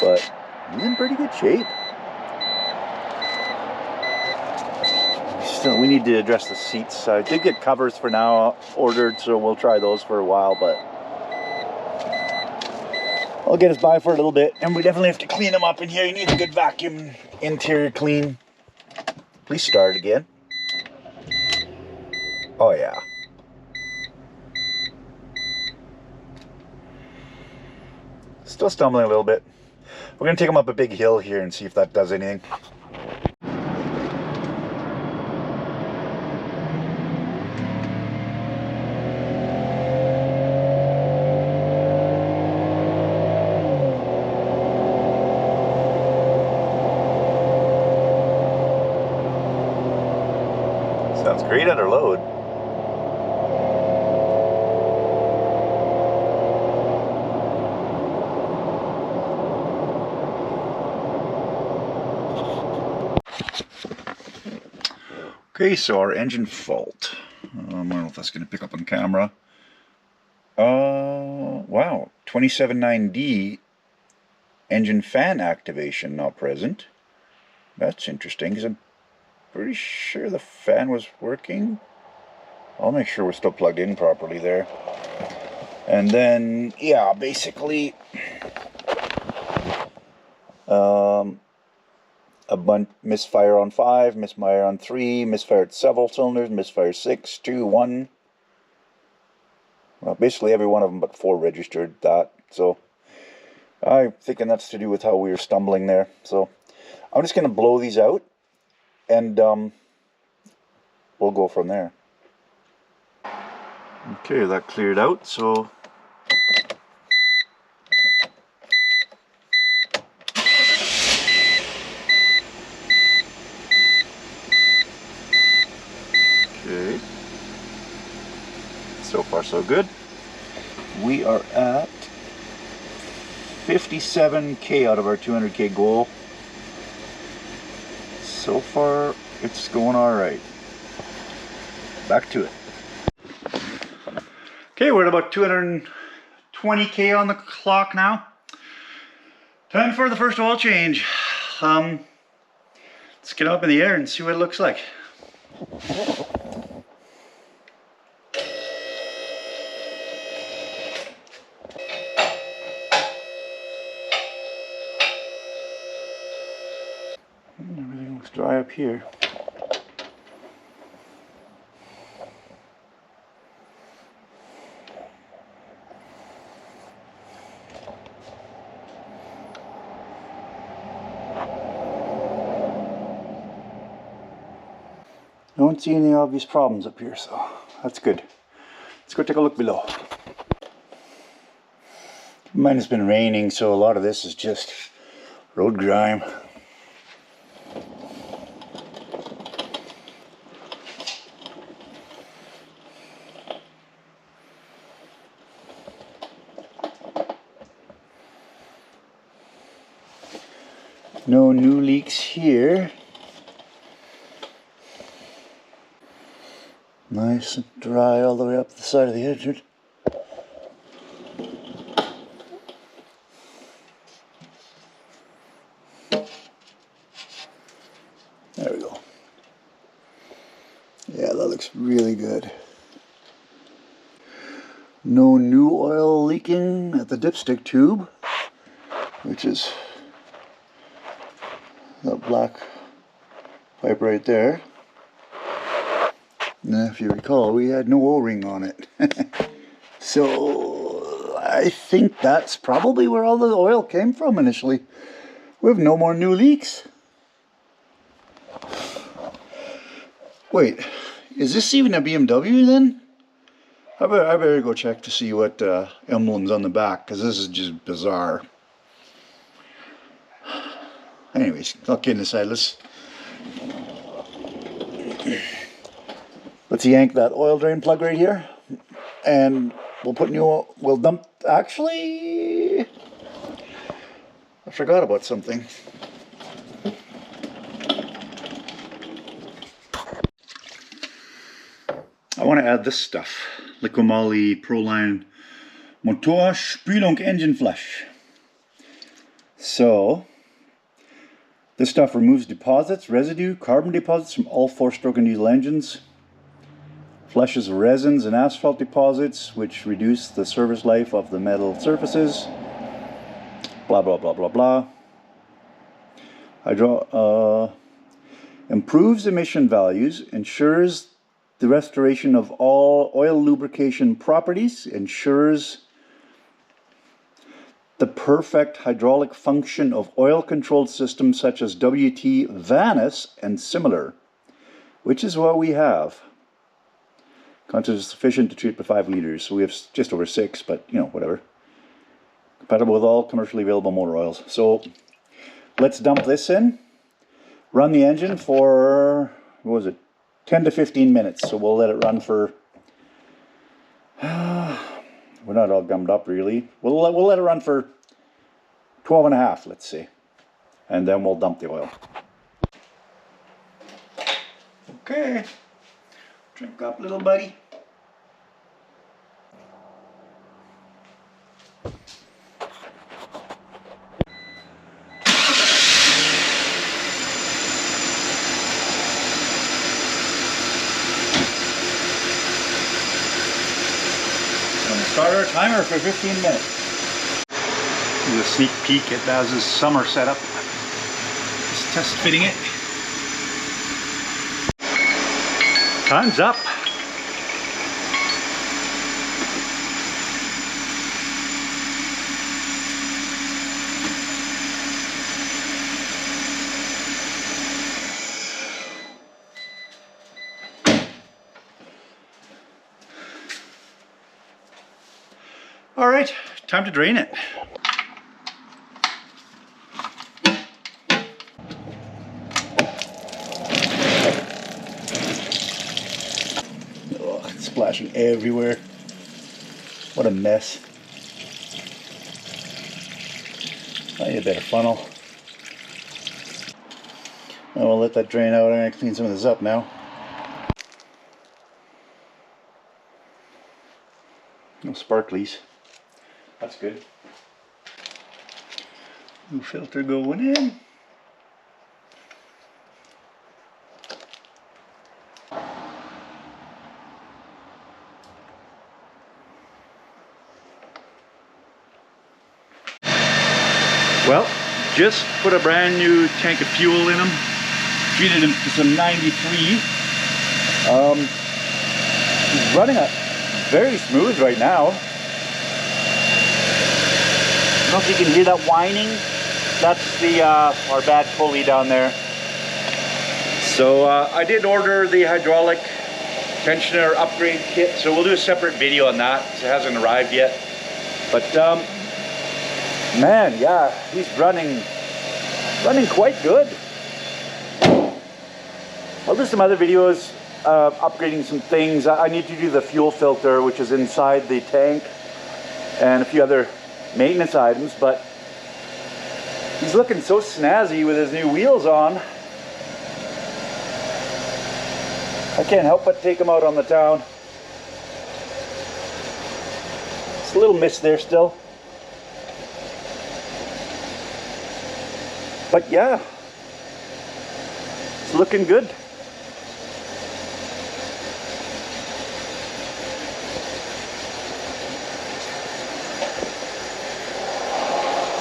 But he's in pretty good shape. Still, we need to address the seats. I did get covers for now ordered, so we'll try those for a while, but I'll get us by for a little bit. And we definitely have to clean them up in here. You need a good vacuum, interior clean. Please start again. Oh yeah. Still stumbling a little bit. We're going to take them up a big hill here and see if that does anything. Sounds great under load. Okay, so our engine fault. I don't know if that's going to pick up on camera. Wow, 279D engine fan activation not present. That's interesting because I'm pretty sure the fan was working. I'll make sure we're still plugged in properly there. And then, yeah, basically, a bunch misfire on 5, misfire on 3, misfire at several cylinders, misfire 6, 2, 1. Well, basically every one of them but 4 registered that. So I'm thinking that's to do with how we were stumbling there. So I'm just going to blow these out and we'll go from there. Okay, that cleared out, so okay. So far so good. We are at 57K out of our 200K goal. So far it's going all right. Back to it. Okay, we're at about 220K on the clock now. Time for the first oil change. Let's get up in the air and see what it looks like. Everything looks dry up here. Don't see any obvious problems up here, so that's good. Let's go take a look below. Mine has been raining, so a lot of this is just road grime. No new leaks here. Nice and dry all the way up the side of the engine. There we go. Yeah, that looks really good. No new oil leaking at the dipstick tube, which is that black pipe right there. Now, if you recall, we had no O-ring on it. So I think that's probably where all the oil came from initially. We have no more new leaks. Wait, is this even a BMW then? I better go check to see what emblem's on the back, because this is just bizarre. Anyways, not kidding aside, let's yank that oil drain plug right here, and we'll put we'll dump, actually, forgot about something. I want to add this stuff. Liquimoly Proline Motorspülung Engine Flush. So, this stuff removes deposits, residue, carbon deposits from all 4-stroke and diesel engines. Flushes resins and asphalt deposits, which reduce the service life of the metal surfaces. Blah, blah, blah, blah, blah. Improves emission values, ensures the restoration of all oil lubrication properties, ensures the perfect hydraulic function of oil-controlled systems such as WT Vanis and similar, which is what we have. Content is sufficient to treat for 5 liters, so we have just over 6, but you know, whatever. Compatible with all commercially available motor oils. So let's dump this in, run the engine for, what was it, 10 to 15 minutes. So we'll let it run for, we're not all gummed up really. We'll let it run for 12 and a half, let's see. And then we'll dump the oil. Okay, drink up, little buddy. Start our timer for 15 minutes. This is a sneak peek at Baz's summer setup. Just test fitting it. Time's up. All right, time to drain it. Oh, it's splashing everywhere. What a mess. I need a better funnel. I'll let that drain out. I'm going to clean some of this up now. No sparklies. That's good. New filter going in. Well, just put a brand new tank of fuel in them. Treated him to some 93. He's running it very smooth right now. I don't know if you can hear that whining. That's the our bad pulley down there. So I did order the hydraulic tensioner upgrade kit, so we'll do a separate video on that. It hasn't arrived yet. But man, yeah, he's running quite good. I'll do some other videos upgrading some things. I need to do the fuel filter, which is inside the tank, and a few other maintenance items, but he's looking so snazzy with his new wheels on. I can't help but take him out on the town. It's a little mist there still. But yeah, it's looking good.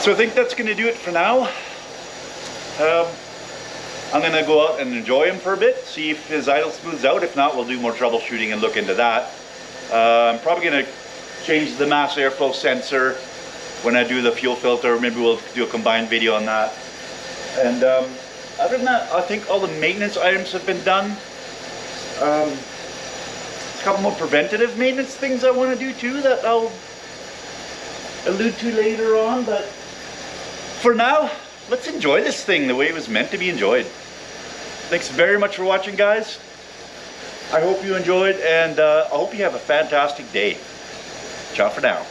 So I think that's going to do it for now. I'm going to go out and enjoy him for a bit, see if his idle smooths out. If not, we'll do more troubleshooting and look into that. I'm probably going to change the mass airflow sensor when I do the fuel filter. Maybe we'll do a combined video on that. And other than that, I think all the maintenance items have been done. A couple more preventative maintenance things I want to do too that I'll allude to later on, but for now, let's enjoy this thing the way it was meant to be enjoyed. Thanks very much for watching, guys. I hope you enjoyed, and I hope you have a fantastic day. Ciao for now.